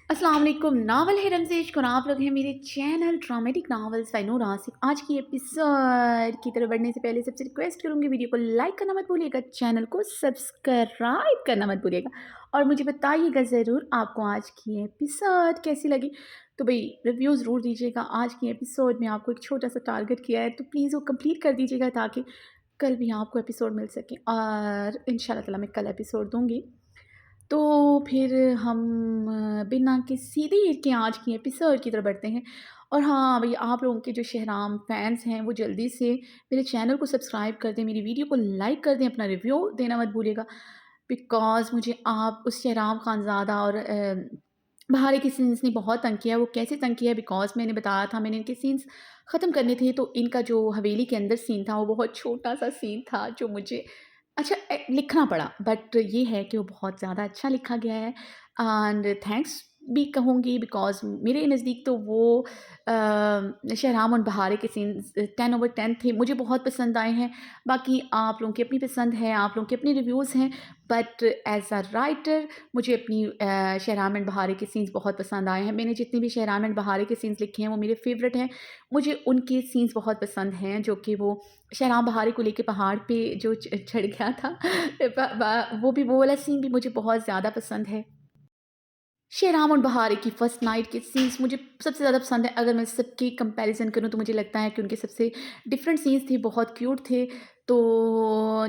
अस्सलाम वालेकुम। नावल है रमज़ेश और आप लोग हैं मेरे चैनल ड्रामेटिक नावल्स बाय नूर आसिफ। आज की एपिसोड की तरफ बढ़ने से पहले सबसे रिक्वेस्ट करूँगी, वीडियो को लाइक करना मत भूलिएगा, चैनल को सब्सक्राइब करना मत भूलिएगा और मुझे बताइएगा ज़रूर आपको आज की एपिसोड कैसी लगी। तो भाई रिव्यू ज़रूर दीजिएगा। आज की एपिसोड में आपको एक छोटा सा टारगेट किया है, तो प्लीज़ वो कंप्लीट कर दीजिएगा ताकि कल भी आपको एपिसोड मिल सके और इंशाल्लाह ताला मैं कल एपिसोड दूँगी। तो फिर हम बिना किसी देर के आज की एपिसोड की तरफ बढ़ते हैं। और हाँ भई, आप लोगों के जो शहराम फैन्स हैं वो जल्दी से मेरे चैनल को सब्सक्राइब कर दें, मेरी वीडियो को लाइक कर दें, अपना रिव्यू देना मत भूलिएगा। बिकॉज़ मुझे आप उस शहराम खानज़ादा और बहारे के सीन्स ने बहुत तंग किया है। वो कैसे तंग किया है, बिकॉज़ मैंने बताया था मैंने इनके सीन्स ख़त्म करने थे, तो इनका जो हवेली के अंदर सीन था वो बहुत छोटा-सा सीन था जो मुझे अच्छा लिखना पड़ा। बट ये है कि वो बहुत ज़्यादा अच्छा लिखा गया है एंड थैंक्स भी कहूँगी, बिकॉज़ मेरे नज़दीक तो वो शहराम और बहारे के सीन्स 10 ओवर 10 थे, मुझे बहुत पसंद आए हैं। बाकी आप लोगों की अपनी पसंद है, आप लोगों के अपने रिव्यूज़ हैं, बट एज़ अ राइटर मुझे अपनी शहराम एंड बहारे के सीन्स बहुत पसंद आए हैं। मैंने जितने भी शहराम एंड बहारे के सीन्स लिखे हैं वो मेरे फ़ेवरेट हैं। मुझे उनके सीन्स बहुत पसंद हैं, जो कि वो शहराम बहारे को लेके पहाड़ पे जो चढ़ गया था वो वाला सीन भी मुझे बहुत ज़्यादा पसंद है। शेराम और बहार की फर्स्ट नाइट के सीन्स मुझे सबसे ज़्यादा पसंद है। अगर मैं सबकी कंपैरिज़न करूँ तो मुझे लगता है कि उनके सबसे डिफरेंट सीन्स थे, बहुत क्यूट थे। तो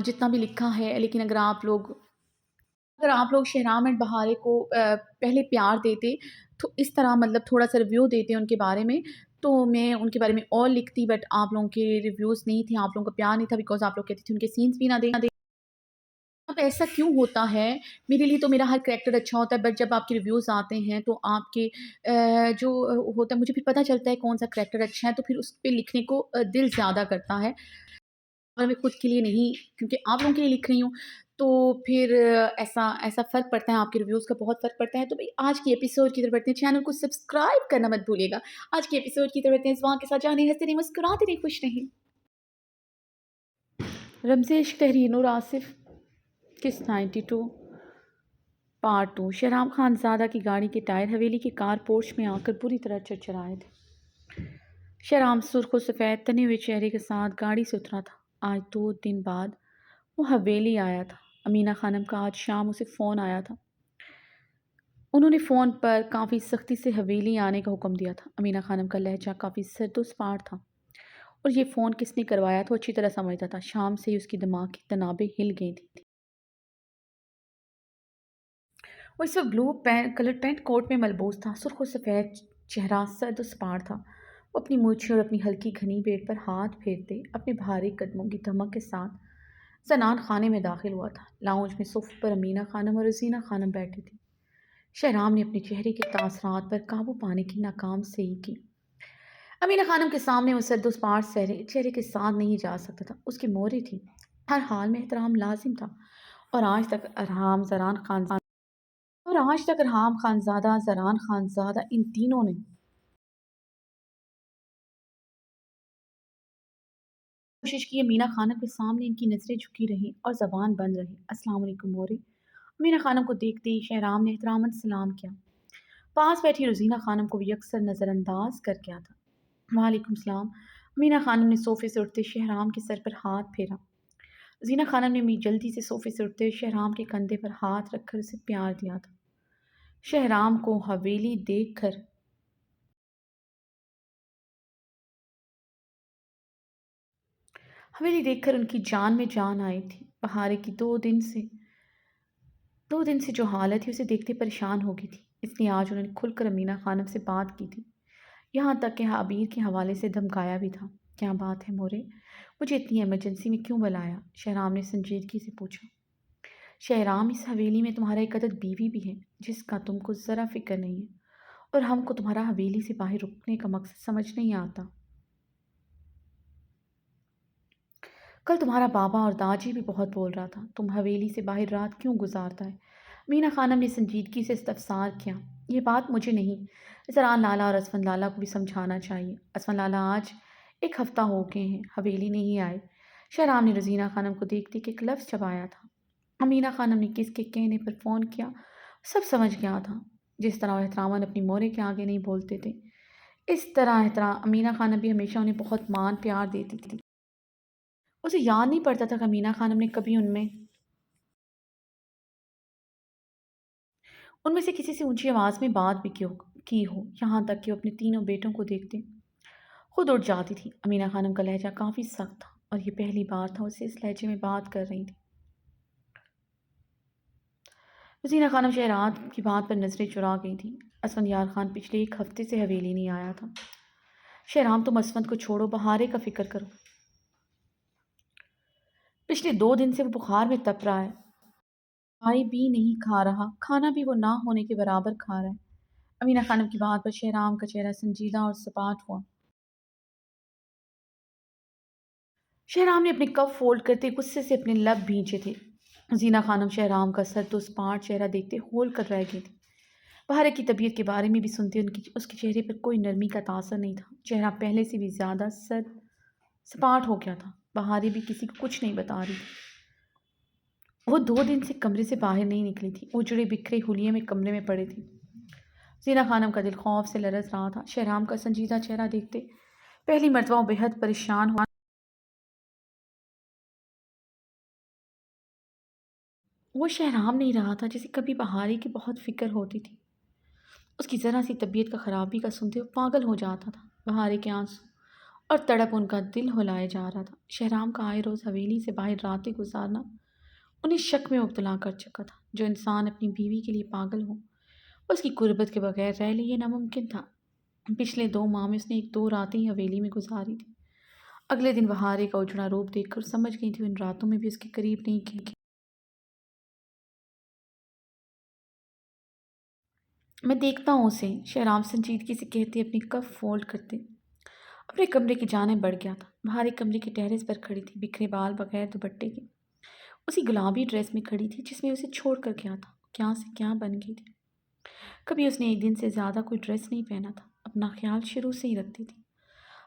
जितना भी लिखा है, लेकिन अगर आप लोग शेहराम एंड बहारे को पहले प्यार देते, तो इस तरह मतलब थोड़ा-सा रिव्यू देते उनके बारे में, तो मैं उनके बारे में और लिखती। बट आप लोगों के रिव्यूज़ नहीं थे, आप लोगों का प्यार नहीं था, बिकॉज़ आप लोग कहते थे उनके सीन्स भी ना दें। अब ऐसा क्यों होता है? मेरे लिए तो मेरा हर करैक्टर अच्छा होता है, बट जब आपके रिव्यूज़ आते हैं तो आपके जो होता है, मुझे फिर पता चलता है कौन-सा करैक्टर अच्छा है, तो फिर उस पे लिखने को दिल ज़्यादा करता है। और मैं खुद के लिए नहीं, क्योंकि आप लोगों के लिए लिख रही हूँ, तो फिर ऐसा ऐसा फ़र्क पड़ता है, आपके रिव्यूज़ का बहुत फ़र्क पड़ता है। तो भई आज की एपिसोड की तरफ बढ़ते हैं, चैनल को सब्सक्राइब करना मत भूलिएगा। आज की एपिसोड की तरफ बढ़ते हैं, वहाँ के साथ जाने हँसते रहिए, मुस्कुराते रहिए, खुश रहिए। रमज़ेश तहरीर नूर आसिफ़ किस 92 पार्ट 2। शहराम खानज़ादा की गाड़ी के टायर हवेली के कार पोर्च में आकर पूरी तरह चरचराए थे। शहराम सुर्ख और सफ़ेद तने हुए चेहरे के साथ गाड़ी से उतरा था। आज 2 दिन बाद वो हवेली आया था। अमीना खानम का आज शाम उसे फ़ोन आया था। उन्होंने फ़ोन पर काफ़ी सख्ती से हवेली आने का हुक्म दिया था। अमीना खानम का लहजा काफ़ी सरदोस्पार था और ये फ़ोन किसने करवाया था वो अच्छी तरह समझता था। शाम से ही उसकी दिमाग की तनाबें हिल गई थी। वो इस वक्त ब्लू कलर पैंट कोट में मलबूस था। सुर्ख और सफ़ेद चेहरा सर्द-ओ-सपाट था। वो अपनी मूछें और अपनी हल्की घनी बेट पर हाथ फेरते अपने भारी कदमों की धमक के साथ जनान खाने में दाखिल हुआ था। लाउंज में सोफे पर अमीना खानम और रज़ीना खानम बैठी थी। शहराम ने अपने चेहरे के तासरात पर काबू पाने की नाकाम सही की। अमीना खानम के सामने वो सर्द-ओ-सपाट चेहरे के साथ नहीं जा सकता था। उसकी मोहरें थी। हर हाल में एहतराम लाजिम था और आज तक रहाम खानज़ादा, ज़रान खानज़ादा, इन तीनों ने कोशिश की है मीना खानम के सामने इनकी नज़रें झुकी रहीं और ज़बान बंद रही। अस्सलाम वालेकुम मोरे। मीना खानम को देखते ही शहराम ने एहतरामन सलाम किया। पास बैठी रोज़ीना खानम को भी अक्सर नज़रअंदाज कर गया था। वालेकुम सलाम। मीना खानम ने सोफ़े से उठते शहराम के सर पर हाथ फेरा। ज़ीना खानम ने भी जल्दी से सोफ़े से उठते शहराम के कंधे पर हाथ रखकर उसे प्यार दिया था। शहराम को हवेली देखकर उनकी जान में जान आई थी। बहारे की 2 दिन से जो हालत थी उसे देखते परेशान हो गई थी, इसलिए आज उन्होंने खुलकर अमीना खानम से बात की थी। यहाँ तक कि अबीर के हवाले से धमकाया भी था। क्या बात है मोरे, मुझे इतनी इमरजेंसी में क्यों बुलाया? शहराम ने संजीदगी से पूछा। शहराम, इस हवेली में तुम्हारा एक अदद बीवी भी है जिसका तुमको ज़रा फिक्र नहीं है, और हमको तुम्हारा हवेली से बाहर रुकने का मकसद समझ नहीं आता। कल तुम्हारा बाबा और दाजी भी बहुत बोल रहा था, तुम हवेली से बाहर रात क्यों गुजारता है? मीना खानम ने संजीदगी से इस्तफसार किया। ये बात मुझे नहीं, ज़रान लाला और असफन लाला को भी समझाना चाहिए। असफन लाला आज 1 हफ्ता हो गए हैं हवेली नहीं आए। शहराम ने रजीना खानम को देखते कि एक लफ्ज़ चबाया था। अमीना खानम ने किसके कहने पर फ़ोन किया सब समझ गया था। جس طرح وہ احتراماً اپنی مورے کے آگے نہیں بولتے تھے، اس طرح احترام امینہ خانم بھی ہمیشہ انہیں بہت مان پیار دیتی تھی۔ اسے یاد نہیں پڑتا تھا کہ امینہ خانم نے کبھی ان میں سے کسی سے اونچی آواز میں بات بھی کی ہو، یہاں تک کہ وہ اپنے تینوں بیٹوں کو دیکھتے خود اٹھ جاتی تھی۔ امینہ خانم کا لہجہ کافی سخت تھا اور یہ پہلی بار تھا اسے اس لہجے میں بات کر رہی تھی۔ حسینہ خانم شہرام کی بات پر نظریں چرا گئی تھی۔ اسفندیار خان پچھلے ایک ہفتے سے حویلی نہیں آیا تھا۔ شہرام تم اسفند کو چھوڑو، بہارے کا فکر کرو۔ پچھلے 2 دن سے وہ بخار میں تپ رہا ہے، دوائی بھی نہیں کھا رہا، کھانا بھی وہ نہ ہونے کے برابر کھا رہا ہے۔ امینہ خانم کی بات پر شہرام کا چہرہ سنجیدہ اور سپاٹ ہوا۔ شہرام نے اپنے کپ فولڈ کرتے غصے سے اپنے لب بھینچے تھے۔ حسینہ خانم شہرام کا سرد و سپاٹ چہرہ دیکھتے ہول کر رہ گئی تھی۔ بہارے کی طبیعت کے بارے میں بھی سنتے اس کے چہرے پر کوئی نرمی کا تاثر نہیں تھا، چہرہ پہلے سے بھی زیادہ سرد سپاٹ ہو گیا تھا۔ بہارے بھی کسی کو کچھ نہیں بتا رہی تھی۔ وہ 2 دن سے کمرے سے باہر نہیں نکلی تھی، اجڑے بکھرے حلیے میں کمرے میں پڑے تھی۔ حسینہ خانم کا دل خوف سے لرز رہا تھا۔ شہرام کا سنجیدہ چہرہ دیکھتے پہلی مرتبہ وہ بے حد پریشان ہوا۔ وہ شہرام نہیں رہا تھا جسے کبھی بہاری کی بہت فکر ہوتی تھی۔ اس کی ذرا سی طبیعت کا خرابی کا سنتے وہ پاگل ہو جاتا تھا۔ بہارے کے آنسو اور تڑپ ان کا دل ہلائے جا رہا تھا۔ شہرام کا آئے روز حویلی سے باہر راتیں گزارنا انہیں شک میں مبتلا کر چکا تھا۔ جو انسان اپنی بیوی کے لیے پاگل ہو، اس کی قربت کے بغیر رہ لے، یہ ناممکن تھا۔ پچھلے 2 ماہ میں اس نے 1-2 راتیں ہی حویلی میں گزاری تھی۔ اگلے دن بہارے کا اجڑا روپ دیکھ کر سمجھ گئی تھی وہ ان راتوں میں بھی اس کے قریب نہیں گئی۔ میں دیکھتا ہوں اسے، شہرام سنجیدگی سے کہتے اپنی کف فولڈ کرتے اپنے کمرے کی جانب بڑھ گیا تھا۔ بہارے کمرے کے ٹیرس پر کھڑی تھی، بکھرے بال بغیر دوپٹے کے، اسی گلابی ڈریس میں کھڑی تھی جس میں اسے چھوڑ کر گیا تھا۔ کیا سے کیا بن گئی تھی۔ کبھی اس نے ایک دن سے زیادہ کوئی ڈریس نہیں پہنا تھا۔ اپنا خیال شروع سے ہی رکھتی تھی،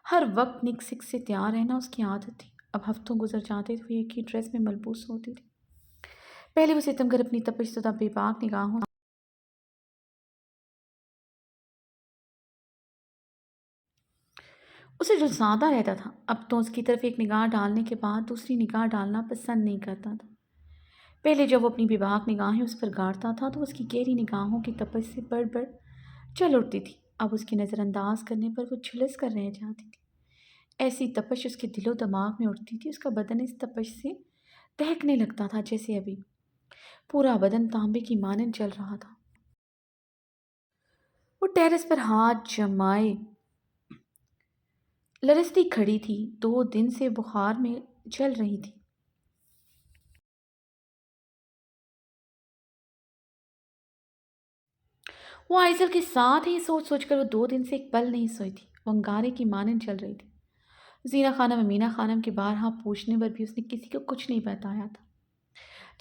ہر وقت نک سک سے تیار رہنا اس کی عادت تھی۔ اب ہفتوں گزر جاتے تو وہ ایک ہی ڈریس میں ملبوس ہوتی تھی۔ پہلے وہ ستم گر اپنی تپش زدہ بے باک نگاہوں اسے جو زیادہ رہتا تھا، اب تو اس کی طرف ایک نگاہ ڈالنے کے بعد دوسری نگاہ ڈالنا پسند نہیں کرتا تھا۔ پہلے جب وہ اپنی بے باک نگاہیں اس پر گاڑتا تھا تو اس کی گہری نگاہوں کی تپش سے بڑھ بڑھ چل اٹھتی تھی۔ اب اس کی نظر انداز کرنے پر وہ جھلس کر رہ جاتی تھی۔ ایسی تپش اس کے دل و دماغ میں اٹھتی تھی، اس کا بدن اس تپش سے دہکنے لگتا تھا جیسے ابھی پورا بدن تانبے کی مانند جل رہا تھا۔ وہ ٹیرس پر ہاتھ جمائے لرزتی کھڑی تھی، 2 دن سے بخار میں جل رہی تھی۔ وہ آئزل کے ساتھ ہی سوچ سوچ کر وہ 2 دن سے ایک پل نہیں سوئی تھی، وہ انگارے کی مانند چل رہی تھی۔ زینہ خانم امینہ خانم کے بارہا پوچھنے پر بھی اس نے کسی کو کچھ نہیں بتایا تھا۔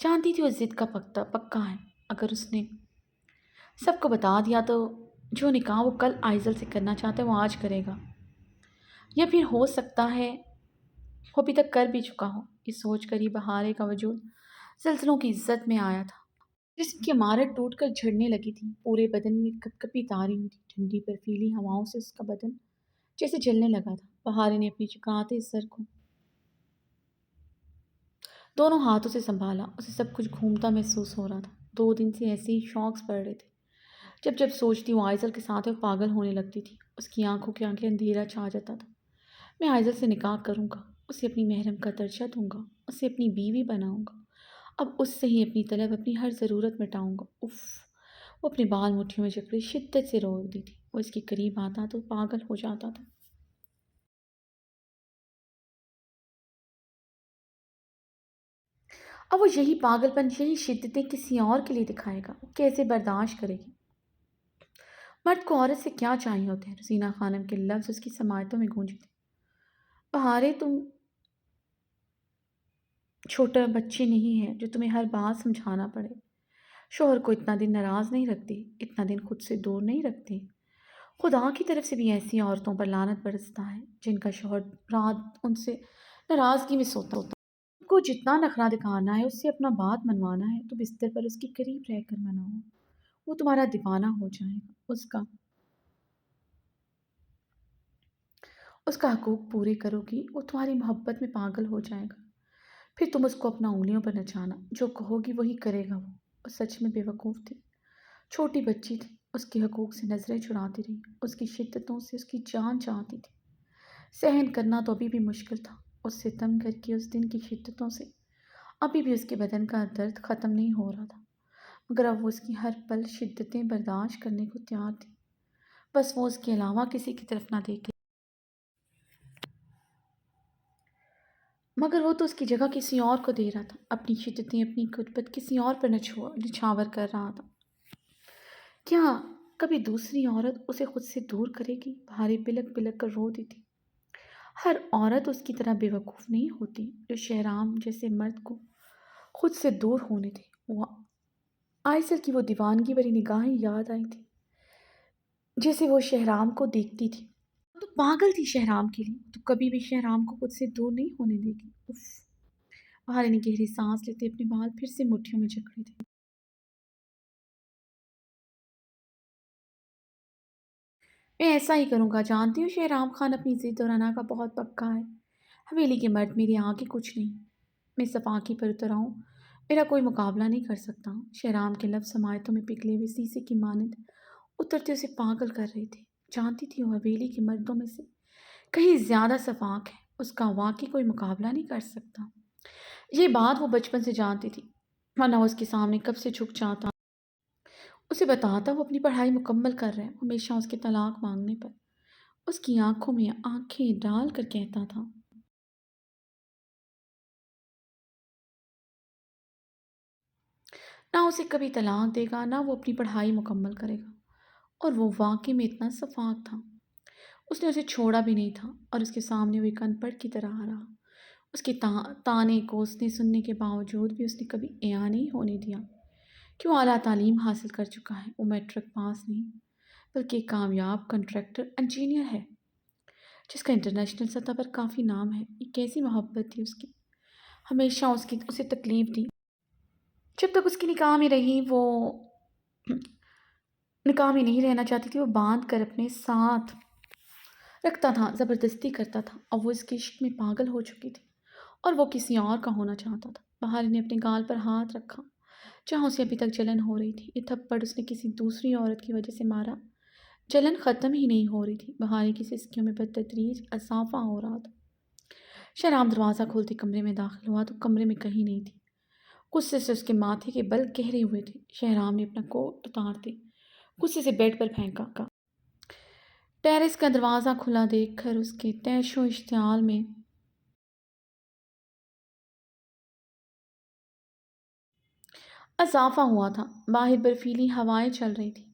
جانتی تھی وہ ضد کا پکا ہے، اگر اس نے سب کو بتا دیا تو جو نکاح وہ کل آئزل سے کرنا چاہتا ہے وہ آج کرے گا، یا پھر ہو سکتا ہے وہ ابھی تک کر بھی چکا ہو۔ یہ سوچ کر ہی بہارے کا وجود زلزلوں کی عزت میں آیا تھا۔ جسم کی عمارت ٹوٹ کر جھڑنے لگی تھی، پورے بدن میں کپ کپی تاری ہوئی تھی، ٹھنڈی برفیلی ہواؤں سے اس کا بدن جیسے جلنے لگا تھا۔ بہارے نے اپنی چکراتے سر کو دونوں ہاتھوں سے سنبھالا، اسے سب کچھ گھومتا محسوس ہو رہا تھا۔ 2 دن سے ایسے ہی شوقس پڑ رہے تھے۔ جب جب سوچتی وہ آئزل کے ساتھ وہ پاگل ہونے لگتی تھی، اس کی آنکھوں کے آگے اندھیرا چھا جاتا تھا۔ میں آئزل سے نکاح کروں گا، اسے اپنی محرم کا درجہ دوں گا، اسے اپنی بیوی بناؤں گا، اب اس سے ہی اپنی طلب، اپنی ہر ضرورت مٹاؤں گا۔ اف، وہ اپنے بال مٹھیوں میں جکڑے شدت سے رو دی تھی۔ وہ اس کے قریب آتا تو پاگل ہو جاتا تھا۔ اب وہ یہی پاگل پن، یہی شدتیں کسی اور کے لیے دکھائے گا، وہ کیسے برداشت کرے گی؟ مرد کو عورت سے کیا چاہیے ہوتے ہیں؟ رزینہ خانم کے لفظ اس کی سماعتوں میں گونجے تھے۔ بہارے تم چھوٹا بچے نہیں ہیں جو تمہیں ہر بات سمجھانا پڑے۔ شوہر کو اتنا دن ناراض نہیں رکھتے، اتنا دن خود سے دور نہیں رکھتے۔ خدا کی طرف سے بھی ایسی عورتوں پر لعنت برستا ہے جن کا شوہر رات ان سے ناراضگی میں سوتا ہوتا ہے۔ کو جتنا نخرہ دکھانا ہے، اس سے اپنا بات منوانا ہے تو بستر پر اس کے قریب رہ کر منواؤ، وہ تمہارا دیوانہ ہو جائے گا، اس کا حقوق پورے کرو گی، وہ تمہاری محبت میں پاگل ہو جائے گا، پھر تم اس کو اپنا انگلیوں پر نچانا، جو کہو گی وہی کرے گا وہ سچ میں بے وقوف تھی، چھوٹی بچی تھی، اس کے حقوق سے نظریں چراتی رہی، اس کی شدتوں سے اس کی جان چاہتی تھی، سہن کرنا تو ابھی بھی مشکل تھا، اس سے تنگ کر کے اس دن کی شدتوں سے ابھی بھی اس کے بدن کا درد ختم نہیں ہو رہا تھا، مگر اب وہ اس کی ہر پل شدتیں برداشت کرنے کو تیار تھی، بس وہ اس کے علاوہ کسی کی طرف نہ دیکھے، مگر وہ تو اس کی جگہ کسی اور کو دے رہا تھا، اپنی شدتیں اپنی غربت کسی اور پر نچھاور کر رہا تھا، کیا کبھی دوسری عورت اسے خود سے دور کرے گی؟ بھاری بلک بلک کر رو دی تھی، ہر عورت اس کی طرح بے وقوف نہیں ہوتی، جو شہرام جیسے مرد کو خود سے دور ہونے تھے، وہ آئسل کی وہ دیوانگی بھری نگاہیں یاد آئی تھی جیسے وہ شہرام کو دیکھتی تھی، تو پاگل تھی شہرام کے لیے، تو کبھی بھی شہرام کو خود سے دور نہیں ہونے دے گی، اف۔ بہار نے گہری سانس لیتے اپنے بال پھر سے مٹھیوں میں جکڑے تھے، میں ایسا ہی کروں گا، جانتی ہوں شہرام خان اپنی ضد اور انا کا بہت پکا ہے، حویلی کے مرد میرے آگے کچھ نہیں، میں صفاقی پر اتر آؤں، میرا کوئی مقابلہ نہیں کر سکتا، شہرام کے لفظ سماعتوں میں پگھلے ہوئے سیسے کی مانند اترتے اسے پاگل کر رہے تھے، جانتی تھی وہ حویلی کے مردوں میں سے کہیں زیادہ شفاق ہے، اس کا واقعی کوئی مقابلہ نہیں کر سکتا، یہ بات وہ بچپن سے جانتی تھی، ورنہ وہ اس کے سامنے کب سے جھک جاتا، اسے بتاتا وہ اپنی پڑھائی مکمل کر رہا ہے، ہمیشہ اس کے طلاق مانگنے پر اس کی آنکھوں میں آنکھیں ڈال کر کہتا تھا، نہ اسے کبھی طلاق دے گا، نہ وہ اپنی پڑھائی مکمل کرے گا، اور وہ واقعی میں اتنا شفاق تھا، اس نے اسے چھوڑا بھی نہیں تھا، اور اس کے سامنے وہ ایک ان پڑھ کی طرح رہا، اس کے تانے کو اس نے سننے کے باوجود بھی اس نے کبھی اعاں نہیں ہونے دیا کہ وہ اعلیٰ تعلیم حاصل کر چکا ہے، وہ میٹرک پاس نہیں بلکہ ایک کامیاب کنٹریکٹر انجینئر ہے جس کا انٹرنیشنل سطح پر کافی نام ہے، یہ کیسی محبت تھی اس کی، ہمیشہ اسے تکلیف دی، جب تک اس کی نکاح میں رہی وہ نکاح میں نہیں رہنا چاہتی تھی، وہ باندھ کر اپنے ساتھ رکھتا تھا، زبردستی کرتا تھا، اور وہ اس کے عشق میں پاگل ہو چکی تھی، اور وہ کسی اور کا ہونا چاہتا تھا، بہار نے اپنے گال پر ہاتھ رکھا جہاں اسے ابھی تک جلن ہو رہی تھی، یہ تھپڑ اس نے کسی دوسری عورت کی وجہ سے مارا، جلن ختم ہی نہیں ہو رہی تھی، بہاری کی سسکیوں میں بتدریج اضافہ ہو رہا تھا، شہرام دروازہ کھولتے کمرے میں داخل ہوا تو کمرے میں کہیں نہیں تھی، غصے سے اس کے ماتھے کے بل گہرے ہوئے تھے، شہرام نے اپنا کوٹ اتارتے غصے سے بیڈ پر پھینکا، ٹیرس کا دروازہ کھلا دیکھ کر اس کے تیش و اشتعال میں اضافہ ہوا تھا، باہر برفیلی ہوائیں چل رہی تھی،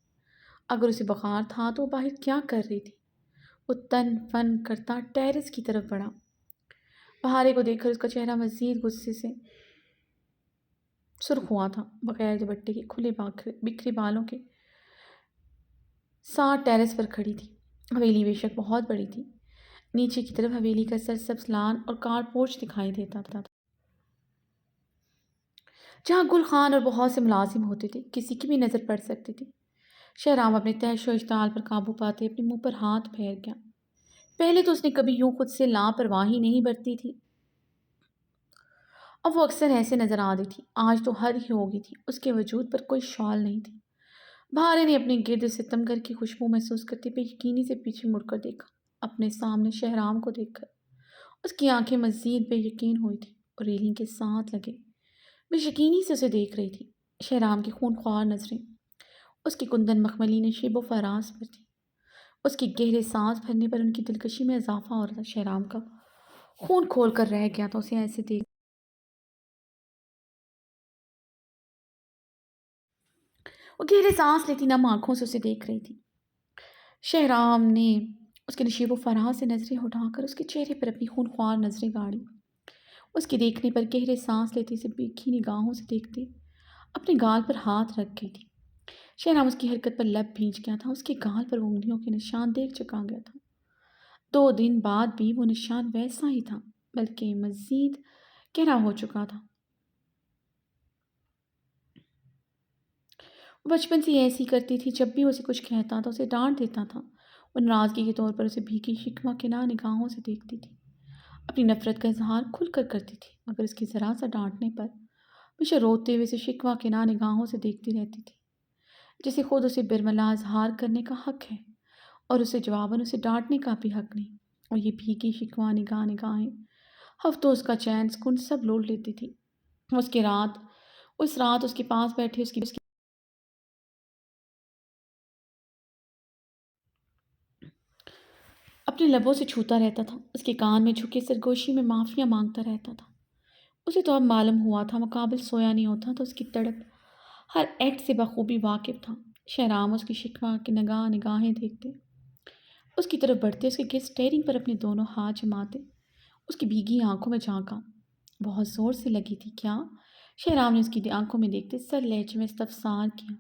اگر اسے بخار تھا تو وہ باہر کیا کر رہی تھی، وہ تن فن کرتا ٹیرس کی طرف بڑھا، بہارے کو دیکھ کر اس کا چہرہ مزید غصے سے سرخ ہوا تھا، بغیر دوپٹے کے کھلے بکھرے بالوں کے ساتھ ٹیرس پر کھڑی تھی، حویلی بے شک بہت بڑی تھی، نیچے کی طرف حویلی کا سرسبز لان اور کار پورچ دکھائی دیتا تھا، جہاں گل خان اور بہت سے ملازم ہوتے تھے، کسی کی بھی نظر پڑ سکتی تھی، شہرام اپنے تیش و اشتعال پر قابو پاتے اپنے منہ پر ہاتھ پھیر گیا، پہلے تو اس نے کبھی یوں خود سے لاپرواہی نہیں برتی تھی، اب وہ اکثر ایسے نظر آتی تھی، آج تو حد ہی ہو گئی تھی، اس کے وجود پر کوئی شال نہیں تھی، بھارے نے اپنے گرد ستم گر کی خوشبو محسوس کرتے بے یقینی سے پیچھے مڑ کر دیکھا، اپنے سامنے شہرام کو دیکھ کر اس کی آنکھیں مزید بے یقین ہوئی تھی اور ریلنگ کے ساتھ لگے بے یقینی سے اسے دیکھ رہی تھی، شہرام کی خون خوار نظریں اس کی کندن مخملی نشیب و فراز پر تھی، اس کی گہرے سانس بھرنے پر ان کی دلکشی میں اضافہ ہو رہا تھا، شہرام کا خون کھول کر رہ گیا تو اسے ایسے دیکھ وہ گہرے سانس لیتی نم آنکھوں سے اسے دیکھ رہی تھی، شہرام نے اس کے نشیب و فراز سے نظریں اٹھا کر اس کے چہرے پر اپنی خون خوار نظریں گاڑی، اس کے دیکھنے پر گہرے سانس لیتے اسے بیکھی نگاہوں سے دیکھتے اپنے گال پر ہاتھ رکھ گئی تھی، شہرام اس کی حرکت پر لب بھیج گیا تھا، اس کے گال پر انگلیوں کے نشان دیکھ چکا گیا تھا، 2 دن بعد بھی وہ نشان ویسا ہی تھا بلکہ مزید گہرا ہو چکا تھا، बचपन से ये ऐसी करती थी, जब भी उसे कुछ कहता था, उसे डाँट देता था। वो नाराज़गी के तौर पर उसे भीगी शिकवा के ना निगाहों से देखती थी। अपनी नफ़रत का इज़हार खुलकर करती थी, मगर उसकी ज़रा-सा डाँटने पर हमेशा रोते हुए उसे शिकवा के ना निगाहों से देखती रहती थी। जैसे खुद उसे बिरमला इज़हार करने का हक है और उसे जवाबन उसे डाँटने का भी हक नहीं। और ये भीगी शिकवा निगाहें हफ़्तों उसका चैन सुकून सब लूट लेती थी। उसकी रात उस रात उसके पास बैठे उसकी अपने लबों से छूता रहता था, उसके कान में झुके सरगोशी में माफ़ियाँ माँगता रहता था। उसे तो अब मालूम हुआ था मुकाबिल सोया नहीं होता तो उसकी तड़प हर एक्ट से बखूबी वाकिफ़ था। शहराम उसकी शिकवा की निगाहें देखते, उसकी तरफ बढ़ते, उसके गिर स्टेयरिंग पर अपने दोनों हाथ जमाते, उसकी भीगी आंखों में झांका। बहुत ज़ोर से लगी थी क्या? शहराम ने उसकी आंखों में देखते सर लहजे में इस्तफसार किया।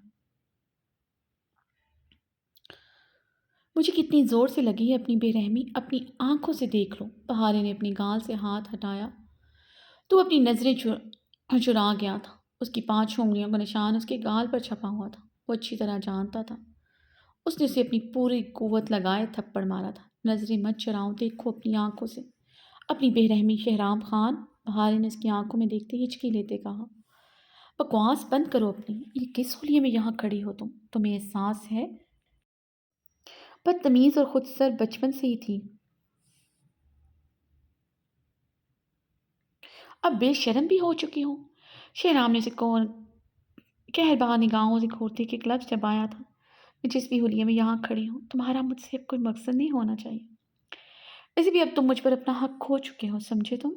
मुझे कितनी ज़ोर से लगी है अपनी बेरहमी, अपनी आंखों से देख लो। बहारे ने अपनी गाल से हाथ हटाया तो अपनी नज़रें चुरा गया था। उसकी 5 उँगलियों का निशान उसके गाल पर छपा हुआ था। वो अच्छी तरह जानता था। उसने उसे अपनी पूरी कुव्वत लगाए थप्पड़ मारा था। नज़रें मत चुराओ, देखो अपनी आंखों से अपनी बेरहमी। शहराम खान, बहारे ने उसकी आंखों में देखते हिचकी लेते कहा, बकवास बंद करो अपनी। ये किस हुलिये में यहाँ खड़ी हो तुम? तुम्हें एहसास है? बदतमीज़ और खुदसर बचपन से ही थी। अब बेशर्म भी हो चुकी हो। शहराम ने उसे कौन कहरबा निगाहों से घूरते के ग्लव्स चबाया था। मैं जिस भी हुलिये में यहाँ खड़ी हूँ, तुम्हारा मुझसे अब कोई मकसद नहीं होना चाहिए। वैसे भी अब तुम मुझ पर अपना हक खो चुके हो, समझे तुम?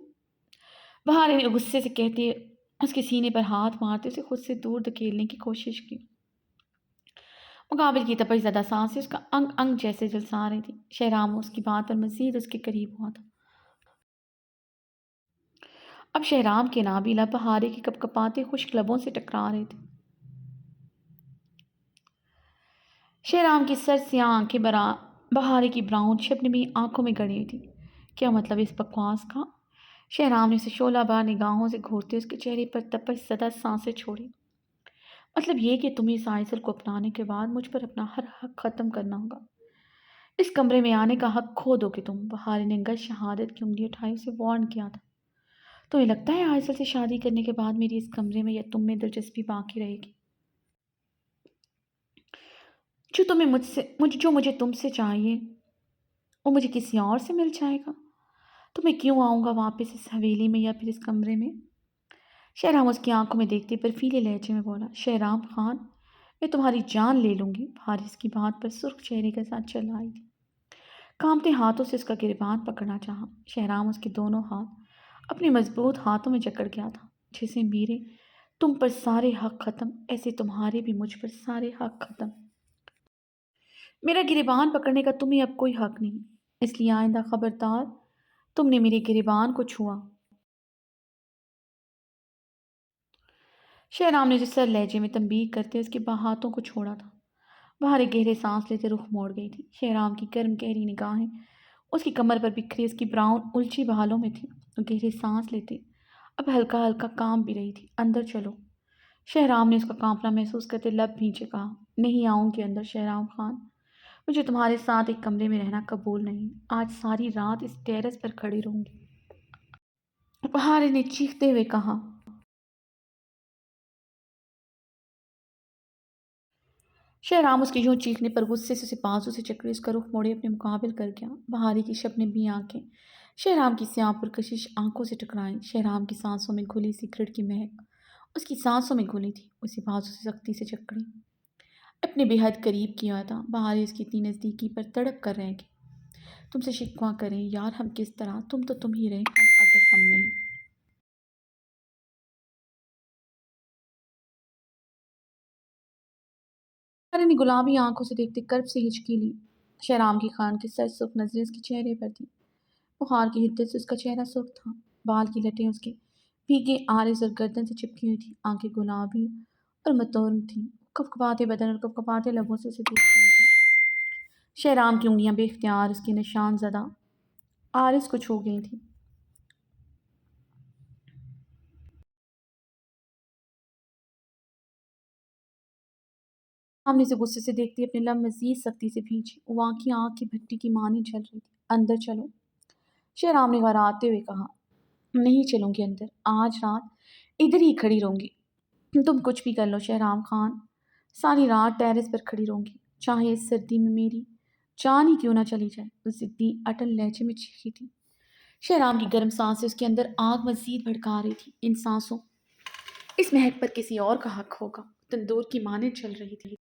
बहार ने गुस्से से कहते उसके सीने पर हाथ मारते उसे खुद से दूर धकेलने की कोशिश की। मुकाबिल की तपश ज़्यादा सांसें उसका अंग अंग जैसे झुलसा रही थी। शहराम उसकी बात पर मजीद उसके करीब हुआ था। अब शहराम के नाबी लब बहारे के कपकपाते खुश्क लबों से टकरा रहे थे। शेराम की सरसियाँ आंखें बहारे की ब्राउन शबनमी आंखों में गड़ी हुई थी। क्या मतलब इस बकवास का? शेहराम ने उसे शोलाबार निगाहों से घूरते उसके चेहरे पर तपश ज़दा सांसें छोड़ी। मतलब ये कि तुम्हें इस आइसल को अपनाने के बाद मुझ पर अपना हर हक ख़त्म करना होगा। इस कमरे में आने का हक खो दोगे तुम। बहारे ने गश शहादत की उंगली उठाई उसे वार्न किया था। तुम्हें लगता है आइसल से शादी करने के बाद मेरी इस कमरे में या तुम में दिलचस्पी बाकी रहेगी? जो मुझे तुमसे चाहिए वो मुझे किसी और से मिल जाएगा। तो मैं क्यों आऊँगा वापस इस हवेली में या फिर इस कमरे में? शहराम उसकी आंखों में देखते बर्फीले लहजे में बोला, शहराम खान, मैं तुम्हारी जान ले लूँगी। हारिस की बात पर सुर्ख चेहरे के साथ चल आई थी। कांपते हाथों से उसका गिरबान पकड़ना चाहा। शहराम उसके दोनों हाथ अपने मजबूत हाथों में जकड़ गया था। जैसे मेरे तुम पर सारे हक ख़त्म, ऐसे तुम्हारे भी मुझ पर सारे हक ख़त्म। मेरा गिरबान पकड़ने का तुम्हें अब कोई हक नहीं, इसलिए आइंदा खबरदार तुमने मेरे गिरबान को छुआ। शहराम ने जिस सर लहजे में तंबीह करते उसके हाथों को छोड़ा था। बाहर एक गहरे सांस लेते रुख मोड़ गई थी। शहराम की गर्म गहरी निगाहें उसकी कमर पर बिखरी उसकी ब्राउन उलझी बालों में थी। वो गहरे सांस लेते अब हल्का हल्का काम भी रही थी। अंदर चलो। शहराम ने उसका कांपना महसूस करते लब भींचे कहा, नहीं आऊँगी अंदर शहराम खान। मुझे तुम्हारे साथ एक कमरे में रहना कबूल नहीं। आज सारी रात इस टेरेस पर खड़ी रहूंगी। बहार ने चीखते हुए कहा। शहराम उसके यूं चीखने पर गुस्से से उसे बाजू से जकड़े उसका रुख मोड़े अपने मुकाबिल कर गया। बहारी की शबनम भी आंखें शहराम की स्याह पुरकशिश आंखों से टकराई। शहराम की सांसों में घुली सी घृत की महक उसकी सांसों में घुली थी। उसी बाजू से सख्ती से जकड़ी अपने बेहद करीब किया था। बहारी उसकी इतनी नज़दीकी पर तड़प कर रह गई। तुमसे शिकवा करें यार, हम किस तरह? तुम ही रहे हम अगर हम नहीं। अरे ने गुलाबी आंखों से देखते कर्ब से हिचकी ली। शहराम की खान की सरसुख नजरें उसके चेहरे पर थी। बुखार की हिद्दत से उसका चेहरा सुर्ख था। बाल की लटें उसके भीगे आरिस और गर्दन से चिपकी हुई थी। आंखें गुलाबी और मतोर थी। कपकपाते बदन और कपकपाते लबों से उसे देख रही थी। शहराम की उंगलियां बेख्तियार उसकी निशान ज़दा आरिस को छू गई थी। सामने से गुस्से से देखती अपने लब मज़ीद सख्ती से खींचे। वहाँ की आँख की भट्टी की मानी जल रही थी। अंदर चलो, शहराम ने घबराते हुए कहा। नहीं चलूँगी अंदर, आज रात इधर ही खड़ी रहूँगी। तुम कुछ भी कर लो शहराम खान, सारी रात टेरेस पर खड़ी रहूँगी, चाहे इस सर्दी में मेरी जान ही क्यों ना चली जाए। उस ज़िद्दी अटल लहजे में चीखी थी। शहराम की गर्म सांसें उसके अंदर आग मज़ीद भड़का रही थी। इन सांसों, इस महक पर किसी और का हक होगा। तंदूर की मानें चल रही थी।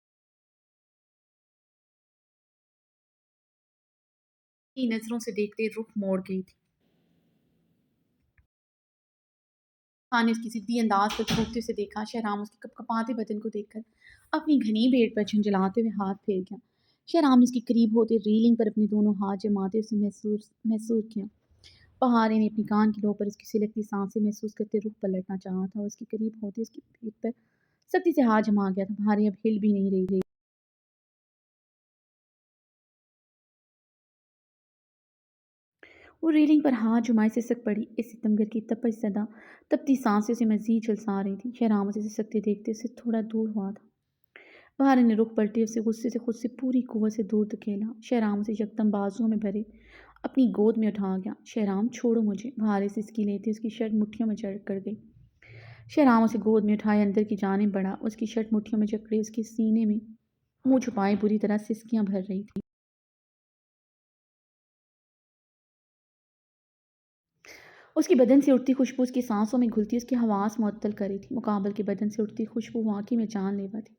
की नज़रों से देखते रुख मोड़ गई थी। खान ने उसकी ज़िद्दी अंदाज पर छूटते उसे देखा। शहराम उसके कँपकँपाते बदन को देखकर अपनी घनी भेंट पर झुंझलाते हुए हाथ फेर गया। शहराम ने उसके करीब होते रेलिंग पर अपने दोनों हाथ जमाते उसे महसूस महसूस किया। पहाड़ी ने अपनी कान की लो पर उसकी सिलकती सांसें महसूस करते रुख पलटना चाहा था। उसके करीब होते उसकी पीठ पर सख्ती से हाथ जमा गया था। पहाड़ी अब हिल भी नहीं रही। वो रेलिंग पर हाथ जुमाए सिसक पड़ी। इस सितमगर की तपश ज़दा तपती सांसें उसे मज़ीद झुलसा रही थी। शहनाम उसे सिसकते देखते उससे थोड़ा दूर हुआ था। बहार ने रुख पलटे उसे गुस्से से खुद से पूरी कुव्वत से दूर धकेला। शहराम उसे यकदम बाजुओं में भरे अपनी गोद में उठा गया। शहराम छोड़ो मुझे। बहार से इसकी लेते उसकी शर्ट मुट्ठियों में जड़ कर गई। शहराम उसे गोद में उठाए अंदर की जानिब बढ़ा। उसकी शर्ट मुट्ठियों में जकड़े उसके सीने में मुंह छुपाए बुरी तरह सिसकियां भर रही थी। उसकी बदन से उठती खुशबू उसकी सांसों में घुलती उसकी हवास मुअत्तल कर रही थी। मुकाबल के बदन से उठती खुशबू वाकई में जानलेवा थी।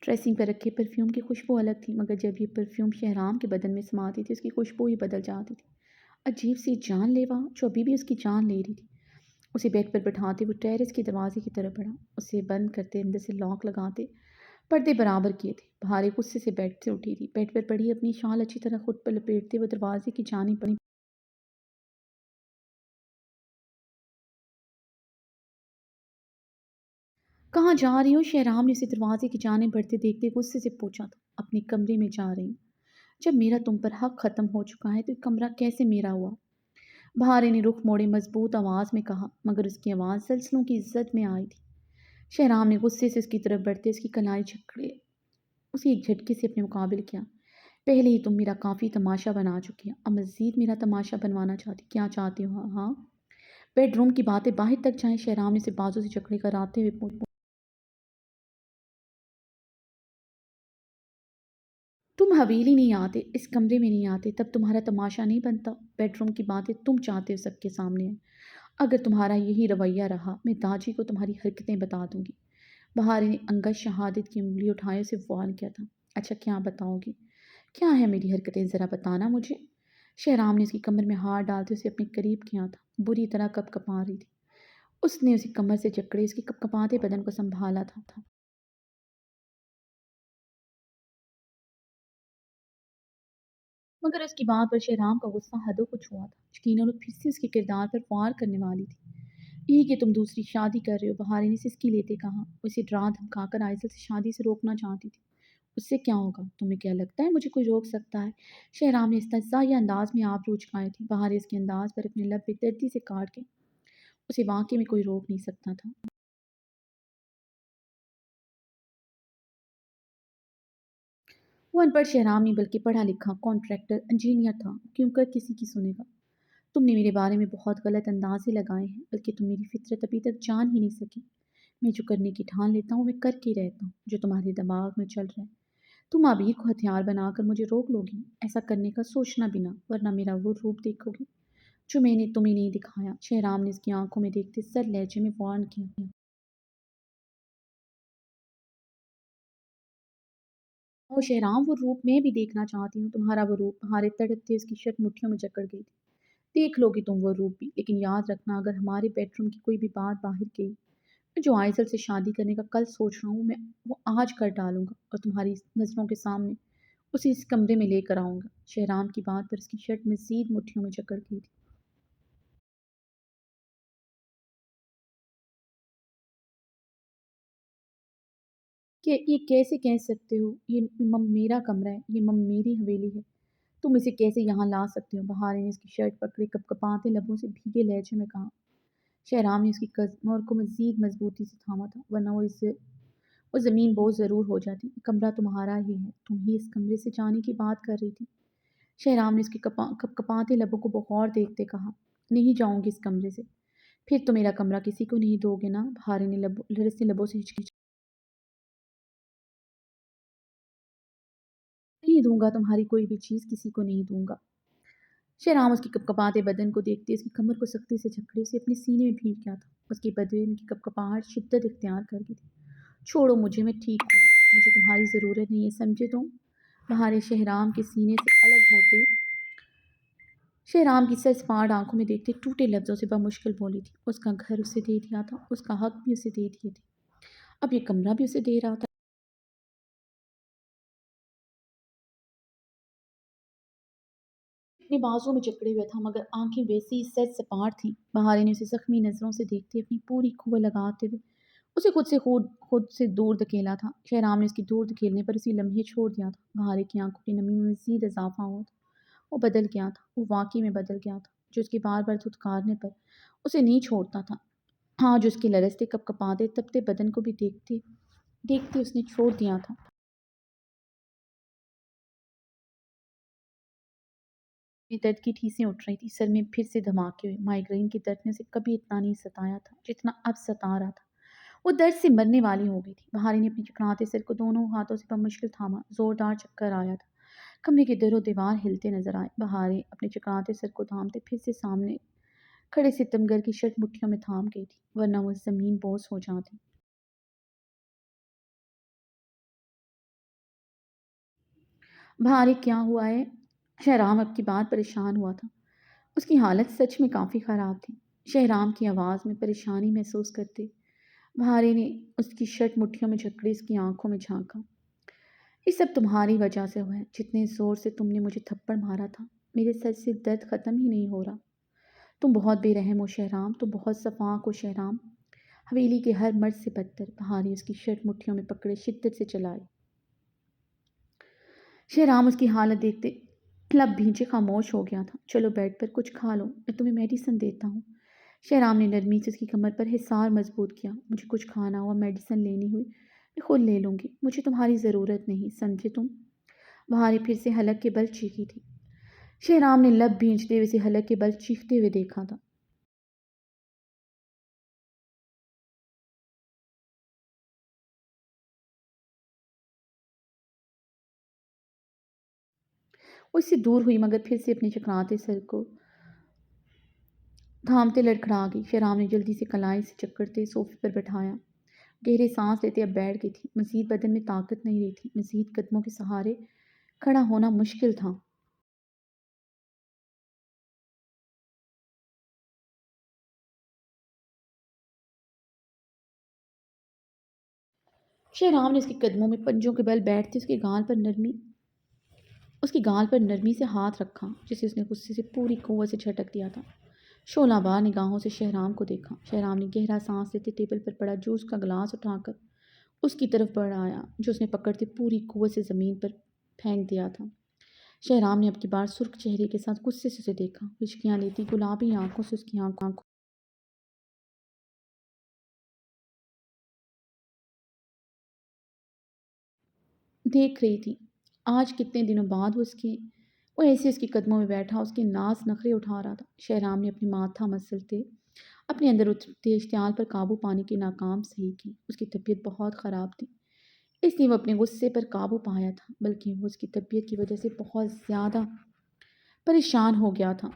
ड्रेसिंग पर रखे परफ्यूम की खुशबू अलग थी, मगर जब ये परफ्यूम शहराम के बदन में समाती थी उसकी खुशबू ही बदल जाती थी। अजीब सी जानलेवा जो अभी भी उसकी जान ले रही थी। उसे बेड पर बैठाते वो टेरेस के दरवाजे की तरफ बढ़ा। उसे बंद करते अंदर से लॉक लगाते पर्दे बराबर किए थे। भारी गुस्से से बेड से उठी थी। बेड पर पड़ी अपनी शाल अच्छी तरह खुद पर लपेटते वो दरवाजे की जानिब बढ़ी। कहाँ जा रही हो? शहराम ने उसे दरवाजे की जानिब बढ़ते देखते गुस्से से पूछा था। अपने कमरे में जा रही हूँ। जब मेरा तुम पर हक खत्म हो चुका है तो ये कमरा कैसे मेरा हुआ? बहारे ने रुख मोड़े मजबूत आवाज में कहा, मगर उसकी आवाज़ सलसलों की इज्जत में आई थी। शहराम ने गुस्से से उसकी तरफ बढ़ते उसकी कलाई झकड़े उसे एक झटके से अपने मुकाबिल किया। पहले ही तुम मेरा काफ़ी तमाशा बना चुकी हैं, अब मज़ीद मेरा तमाशा बनवाना क्या चाहती हो? हाँ हाँ। बेडरूम की बातें बाहर तक जाएं। शहराम ने उसे बाजू से जकड़े कर आते हुए पूछा। तुम हवेली नहीं आते, इस कमरे में नहीं आते, तब तुम्हारा तमाशा नहीं बनता। बेडरूम की बातें तुम चाहते हो सबके सामने है। अगर तुम्हारा यही रवैया रहा मैं दाजी को तुम्हारी हरकतें बता दूंगी। बहारी ने अंगद शहादत की उंगली उठाए उसे वार्न किया था। अच्छा क्या बताओगी? क्या है मेरी हरकतें, ज़रा बताना मुझे। शहराम ने उसकी कमर में हाथ डालते उसे अपने करीब किया था। बुरी तरह कपकपा रही थी। उसने उसी कमर से जकड़े उसके कपकपाते बदन को संभाला था। मगर उसकी बात पर शहराम का गुस्सा हदों को छुआ था। यकीनन वो फिर से उसके किरदार पर वार करने वाली थी। यही कि तुम दूसरी शादी कर रहे हो, बहारी ने सिसकी लेते कहा। उसे डरा धमकाकर आयशा से शादी से रोकना चाहती थी। उससे क्या होगा? तुम्हें क्या लगता है मुझे कोई रोक सकता है? शहराम ने इस्तहज़ाई अंदाज में आबरू चुकाए थे। बहारी इसके अंदाज पर अपने लब बेदर्दी से काट के उसे वाकई में कोई रोक नहीं सकता था। वो अनपढ़ शहराम नहीं बल्कि पढ़ा लिखा कॉन्ट्रैक्टर इंजीनियर था। क्यों कर किसी की सुनेगा? तुमने मेरे बारे में बहुत गलत अंदाजे लगाए हैं, बल्कि तुम मेरी फितरत अभी तक जान ही नहीं सकी। मैं जो करने की ठान लेता हूँ मैं करके ही रहता हूँ, जो तुम्हारे दिमाग में चल रहा है। तुम आबिर को हथियार बनाकर मुझे रोक लोगी, ऐसा करने का सोचना भी ना, वरना मेरा वो रूप देखोगी जो मैंने तुम्हें नहीं दिखाया। शहराम ने इसकी आंखों में देखते सर लहजे में वार्न किया। और शहराम वो रूप मैं भी देखना चाहती हूँ, तुम्हारा वो रूप। तुम्हारे तड़पते उसकी शर्ट मुट्ठियों में जकड़ गई थी। देख लोगी तुम वो रूप भी, लेकिन याद रखना अगर हमारे बेडरूम की कोई भी बात बाहर गई, मैं जो आइसल से शादी करने का कल सोच रहा हूँ मैं वो आज कर डालूंगा और तुम्हारी नज़रों के सामने उसे इस कमरे में लेकर आऊंगा। शहराम की बात पर उसकी शर्ट मजीद मुट्ठियों में जकड़ गई थी। कि ये कैसे कह सकते हो? ये मेरा कमरा है, ये मेरी हवेली है। तुम इसे कैसे यहाँ ला सकते हो? बहार ने उसकी शर्ट पकड़े कपकपाते लबों से भीगे लहजे में कहा। शहराम ने उसकी कमर को मजीद मजबूती से थामा था, वरना वो اور زمین بوجھ ضرور ہو جاتی۔ کمرہ تمہارا ہی ہے، تم ہی اس کمرے سے جانے کی بات کر رہی تھی۔ شہرام نے اس کے کپکپاتے لبوں کو بغور دیکھتے کہا، نہیں جاؤں گی اس کمرے سے۔ پھر تو میرا کمرہ کسی کو نہیں دو گے نا؟ بہارے نے لرزتے لبوں سے ہچکچایا۔ نہیں دوں گا، تمہاری کوئی بھی چیز کسی کو نہیں دوں گا۔ شہرام اس کی کپکپاتے بدن کو دیکھتے اس کی کمر کو سختی سے جکڑے اسے اپنے سینے میں بھینچ گیا تھا۔ اس کے بدن کی کپکپاہٹ شدت اختیار کر گئی تھی۔ چھوڑو مجھے، میں ٹھیک ہوں، مجھے تمہاری ضرورت نہیں ہے، سمجھے تم؟ بہارے شہرام کے سینے سے الگ ہوتے شہرام کی سرسپاٹ آنکھوں میں دیکھتے ٹوٹے لفظوں سے بمشکل بولی تھی۔ اس کا گھر اسے دے دیا تھا، اس کا حق بھی اسے دے دیے تھے، اب یہ کمرہ بھی اسے دے رہا تھا۔ اپنے بازوں میں جکڑے ہوئے تھا مگر آنکھیں ویسی ہی سرسپاٹ تھیں۔ بہارے نے اسے زخمی نظروں سے دیکھتے اپنی پوری قوت لگاتے ہوئے اسے خود سے دور دھکیلا تھا۔ شہرام نے اس کی دور دھکیلنے پر اسی لمحے چھوڑ دیا تھا۔ بہارے کی آنکھوں کی نمی میں مزید اضافہ ہوا تھا۔ وہ بدل گیا تھا، وہ واقعی میں بدل گیا تھا، جو اس کے بار بار دھتکارنے پر اسے نہیں چھوڑتا تھا۔ ہاں، جو اس کے لرزتے کپکپاتے تپتے بدن کو بھی دیکھتے دیکھتے اس نے چھوڑ دیا تھا۔ میں درد کی ٹھیسیں اٹھ رہی تھی، سر میں پھر سے دھماکے ہوئے۔ مائیگرین کے درد نے اسے کبھی اتنا نہیں ستایا تھا جتنا اب ستا رہا تھا۔ وہ درد سے مرنے والی ہو گئی تھی۔ بہاری نے اپنی چکراتے سر کو دونوں ہاتھوں سے بمشکل تھاما، زوردار چکر آیا تھا۔ کمرے کے در و دیوار ہلتے نظر آئے۔ بہارے اپنے چکراتے سر کو تھامتے پھر سے سامنے کھڑے ستمگر کی شرٹ مٹھیوں میں تھام گئی تھی، ورنہ وہ زمین بوس ہو جاتی۔ بہارے کیا ہوا ہے؟ شہرام اب کی بات پریشان ہوا تھا۔ اس کی حالت سچ میں کافی خراب تھی۔ شہرام کی آواز میں پریشانی محسوس کرتے بہارے نے اس کی شرٹ مٹھیوں میں جکڑے اس کی آنکھوں میں جھانکا۔ یہ سب تمہاری وجہ سے ہوا ہے، جتنے زور سے تم نے مجھے تھپڑ مارا تھا، میرے سر سے درد ختم ہی نہیں ہو رہا۔ تم بہت بے رحم ہو شہرام، تم بہت صفاک ہو شہرام، حویلی کے ہر مرد سے بدتر۔ بہارے اس کی شرٹ مٹھیوں میں پکڑے شدت سے چلائے۔ شہرام اس کی حالت دیکھتے لب بھینچے خاموش ہو گیا تھا۔ چلو بیڈ پر کچھ کھا لو، میں تمہیں میڈیسن دیتا ہوں۔ شہرام نے نرمی سے اس کی کمر پر حصار مضبوط کیا۔ مجھے کچھ کھانا ہوا، میڈیسن لینی ہوئی، میں خود لے لوں گی، مجھے تمہاری ضرورت نہیں، سمجھے تم؟ بہارے پھر سے حلق کے بل چیخی تھی۔ شہرام نے لب بھینچتے ہوئے اسے حلق کے بل چیختے ہوئے دیکھا تھا۔ وہ اس سے دور ہوئی مگر پھر سے اپنے چکراتے سر کو تھامتے لڑکھڑا گئی۔ شہرام نے جلدی سے کلائی سے چکرتے صوفے پر بٹھایا۔ گہرے سانس لیتے اب بیٹھ گئی تھی، مزید بدن میں طاقت نہیں رہی تھی، مزید قدموں کے سہارے کھڑا ہونا مشکل تھا۔ شہرام نے اس کے قدموں میں پنجوں کے بل بیٹھتے اس کے گال پر نرمی سے ہاتھ رکھا، جسے اس نے غصے سے پوری قوت سے جھٹک دیا تھا۔ شعلہ بار نگاہوں سے شہرام کو دیکھا۔ شہرام نے گہرا سانس لیتے ٹیبل پر پڑا جوس کا گلاس اٹھا کر اس کی طرف بڑھایا، جو اس نے پکڑتے پوری قوت سے زمین پر پھینک دیا تھا۔ شہرام نے اب کی بار سرخ چہرے کے ساتھ غصے سے اسے دیکھا، ہچکیاں لیتی گلابی آنکھوں سے اس کی آنکھوں دیکھ رہی تھی۔ آج کتنے دنوں بعد وہ ایسے اس کے قدموں میں بیٹھا اس کے ناز نخرے اٹھا رہا تھا۔ شہرام نے اپنی ماتھا مسلتے اپنے اندر اٹھتے اشتعال پر قابو پانے کی ناکام سعی کی۔ اس کی طبیعت بہت خراب تھی، اس لیے وہ اپنے غصے پر قابو پایا تھا، بلکہ وہ اس کی طبیعت کی وجہ سے بہت زیادہ پریشان ہو گیا تھا۔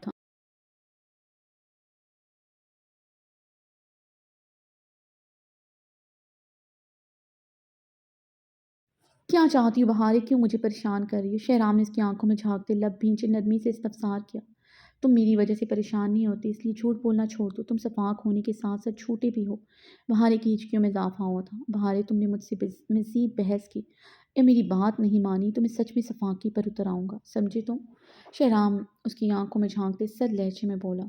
کیا چاہتی ہو بہارے، کیوں مجھے پریشان کر رہی ہو؟ شہرام نے اس کی آنکھوں میں جھانکتے لب بھینچے نرمی سے استفسار کیا۔ تم میری وجہ سے پریشان نہیں ہوتی، اس لیے جھوٹ بولنا چھوڑ دو، تم صفاک ہونے کے ساتھ ساتھ جھوٹے بھی ہو۔ بہارے کی ہچکیوں میں اضافہ ہوا تھا۔ بہارے، تم نے مجھ سے مزید بحث کی یا میری بات نہیں مانی تو میں سچ میں صفاکی پر اتر آؤں گا، سمجھے تم؟ شہرام اس کی آنکھوں میں جھانکتے سرد لہجے میں بولا۔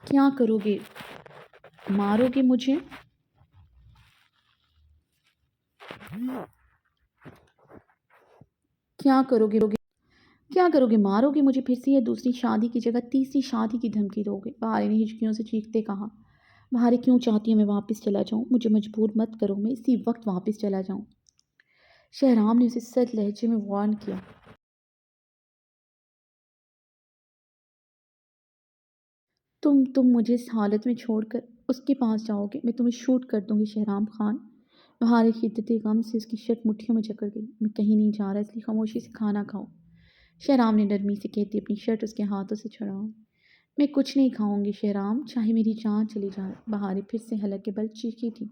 کیا کرو گے؟ مارو گے مجھے؟ کیا کرو گے؟ क्या करोगे, मारोगे मुझे फिर से या दूसरी शादी की जगह तीसरी शादी की धमकी दोगे? बहारी ने हिचकियों से चीखते कहा। बहारी क्यों चाहती है मैं वापस चला जाऊँ? मुझे मजबूर मत करो, मैं इसी वक्त वापस चला जाऊँ। शहराम ने उसे सर्द लहजे में वार्न किया। तुम मुझे इस हालत में छोड़कर उसके पास जाओगे, मैं तुम्हें शूट कर दूंगी शहराम खान। बहार शिद्दत गम से उसकी शर्ट मुट्ठियों में जकड़ गई। मैं कहीं नहीं जा रहा, इसलिए खामोशी से खाना खाओ। शहराम ने नरमी से कहती अपनी शर्ट उसके हाथों से छुड़ाओ। मैं कुछ नहीं खाऊंगी शहराम, चाहे मेरी जान चली जाए। बहारी फिर से हलक के बल चीखी थी।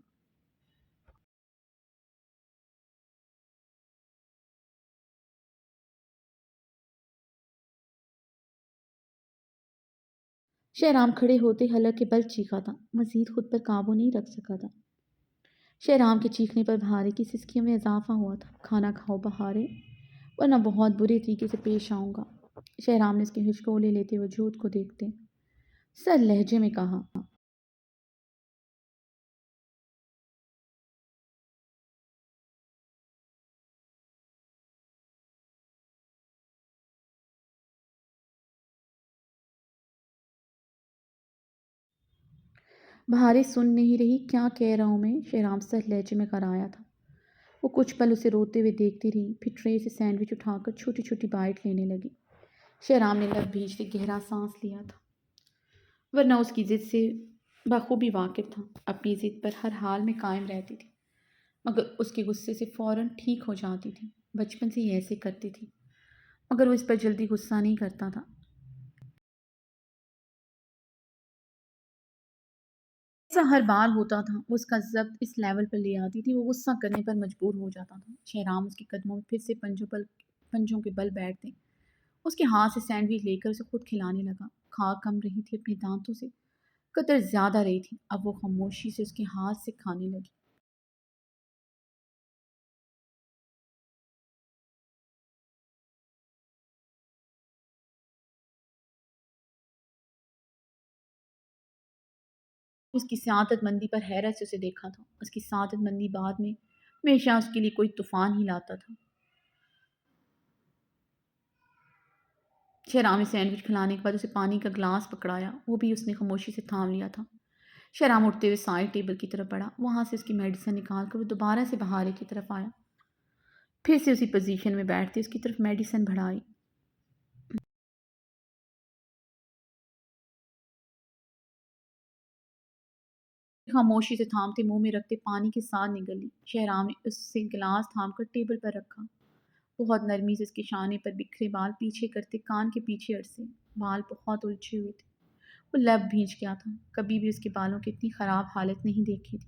शहराम खड़े होते हलक के बल चीखा था, मजीद खुद पर काबू नहीं रख सका था। शहराम के चीखने पर बहारे की सिसकियों में इजाफा हुआ था। खाना खाओ बहारे, वरना बहुत बुरे तरीके से पेश आऊंगा। शहराम ने उसके हिचकोले लेते वजूद को देखते सर लहजे में कहा। बहारे सुन नहीं रही, क्या कह रहा हूँ मैं? शहराम सर लहजे में कराया था। वो कुछ पल उसे रोते हुए देखती रही, फिर ट्रे से सैंडविच उठाकर छोटी छोटी बाइट लेने लगी। शहराम ने लब भींचते गहरा सांस लिया था, वरना उसकी जिद से बखूबी वाकिफ था। अपनी जिद पर हर हाल में कायम रहती थी, मगर उसके गुस्से से फौरन ठीक हो जाती थी। बचपन से ही ऐसे करती थी, मगर वो इस पर जल्दी गुस्सा नहीं करता था। ऐसा हर बार होता था, वो उसका ज़ब्त इस लेवल पर ले आती थी, वो गुस्सा करने पर मजबूर हो जाता था। शहराम उसके कदमों में फिर से पंजों के बल बैठते, उसके हाथ से सैंडविच लेकर उसे खुद खिलाने लगा। खा कम रही थी अपने दांतों से, कतर ज्यादा रही थी। अब वो खामोशी से उसके हाथ से खाने लगी। उसकी सआदतमंदी पर हैरत से उसे देखा था। उसकी सआदतमंदी बाद में हमेशा उसके लिए कोई तूफान ही लाता था। शहराम ने सैंडविच खिलाने के बाद उसे पानी का ग्लास पकड़ाया, वो भी उसने खामोशी से थाम लिया था। शहराम उठते हुए साइड टेबल की तरफ बढ़ा, वहां से उसकी मेडिसिन निकाल कर वो दोबारा से बहारे की तरफ आया। फिर से उसी पोजीशन में बैठते उसकी तरफ मेडिसिन बढ़ाई। खामोशी से थामते मुंह में रखते पानी के साथ निगल ली। शहराम ने उससे गिलास थाम कर टेबल पर रखा। बहुत नरमी से उसके शाने पर बिखरे बाल पीछे करते कान के पीछे अड़से। बाल बहुत उलझे हुए थे, वो लब भींच गया था। कभी भी उसके बालों की इतनी खराब हालत नहीं देखी थी।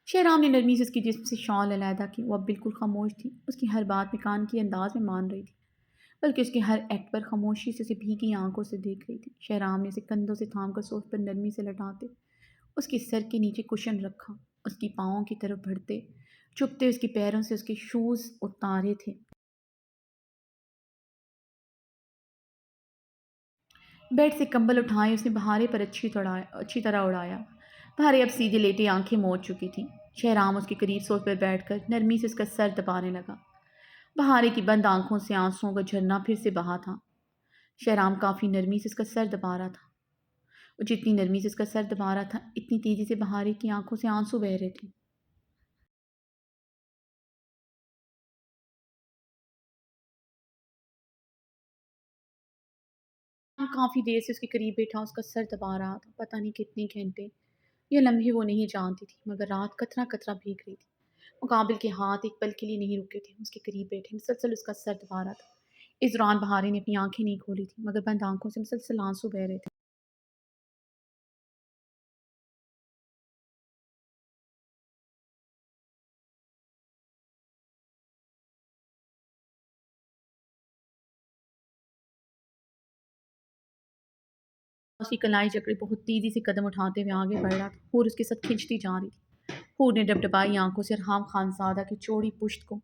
शहराम ने नरमी से उसकी जिस्म से शॉल अलहदा की। वो अब बिल्कुल खामोश थी, उसकी हर बात में कान की अंदाज में मान रही थी, बल्कि उसके हर एक्ट पर खामोशी से उसे भीगी आंखों से देख रही थी। शहराम ने उसे कंधों से थाम कर सोफ पर नरमी से लटाते उसके सर के नीचे कुशन रखा, उसकी पाँवों की तरफ बढ़ते चुपते उसके पैरों से उसके शूज उतारे थे। बेड से कंबल उठाए उसने बहारे पर अच्छी तरह उड़ाया। बहारे अब सीधे लेटी आंखें मोड़ चुकी थी। शहराम उसके करीब सोफे पर बैठकर नरमी से उसका सर दबाने लगा। बहारे की बंद आंखों से आंसुओं का झरना फिर से बहा था। शहराम काफी नरमी से उसका सर दबा रहा था। वो जितनी नरमी से उसका सर दबा रहा था, इतनी तेजी से बहारे की आंखों से आंसू बह रहे थे। हम काफी देर से उसके करीब बैठा उसका सर दबा रहा था, पता नहीं कितने घंटे। ये लम्हे वो नहीं जानती थी, मगर रात कतरा कतरा भीग रही थी। मुकाबिल के हाथ एक पल के लिए नहीं रुके थे, उसके करीब बैठे मुसलसल उसका सर दबा रहा था। इस दौरान बहारी ने अपनी आंखें नहीं खोली थी, मगर बंद आंखों से मुसलसल आंसू बह रहे थे। उसकी कलाई जकड़े बहुत तेजी से कदम उठाते हुए आगे बढ़ रहा था और उसके साथ खिंचती जा रही थी। हूर ने डबडबाई आंखों से अरहाम खानजादा की चौड़ी पुश्त को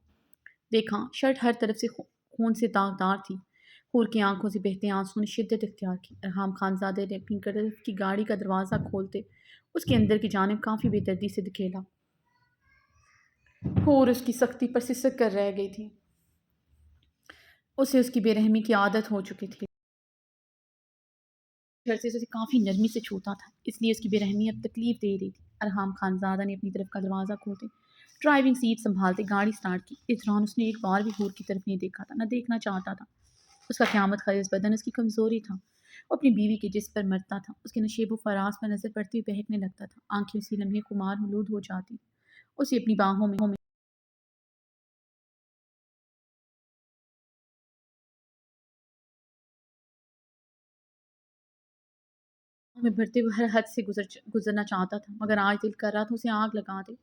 देखा। शर्ट हर तरफ से खून से दागदार थी। हूर की आंखों से बहते आंसू ने शिद्दत इख्तियार की। अरहाम खानजादे ने अपनी गर्दन की गाड़ी का दरवाज़ा खोलते उसके अंदर की जानिब काफ़ी बेदर्दी से धकेला। اور اس کی سختی پر سسک کر رہ گئی تھی۔ اسے اس کی بے رحمی کی عادت ہو چکی تھی۔ گھر سے اسے کافی نرمی سے چھوتا تھا، اس لیے اس کی بے رحمی اب تکلیف دے رہی تھی۔ ارحام خان زادہ نے اپنی طرف کا دروازہ کھولتے ڈرائیونگ سیٹ سنبھالتے گاڑی سٹارٹ کی۔ اس دوران اس نے ایک بار بھی حور کی طرف نہیں دیکھا تھا، نہ دیکھنا چاہتا تھا۔ اس کا قیامت خیز بدن اس کی کمزوری تھا، وہ اپنی بیوی کے جسم پر مرتا تھا۔ اس کے نشیب و فراز پر نظر پڑتی ہوئی بہکنے لگتا تھا، آنکھیں اسی لمحے خمار ملود ہو جاتی، اسے اپنی باہوں میں بھرتے ہوئے ہر حد سے گزرنا چاہتا تھا، مگر آج دل کر رہا تھا اسے آگ لگا دے،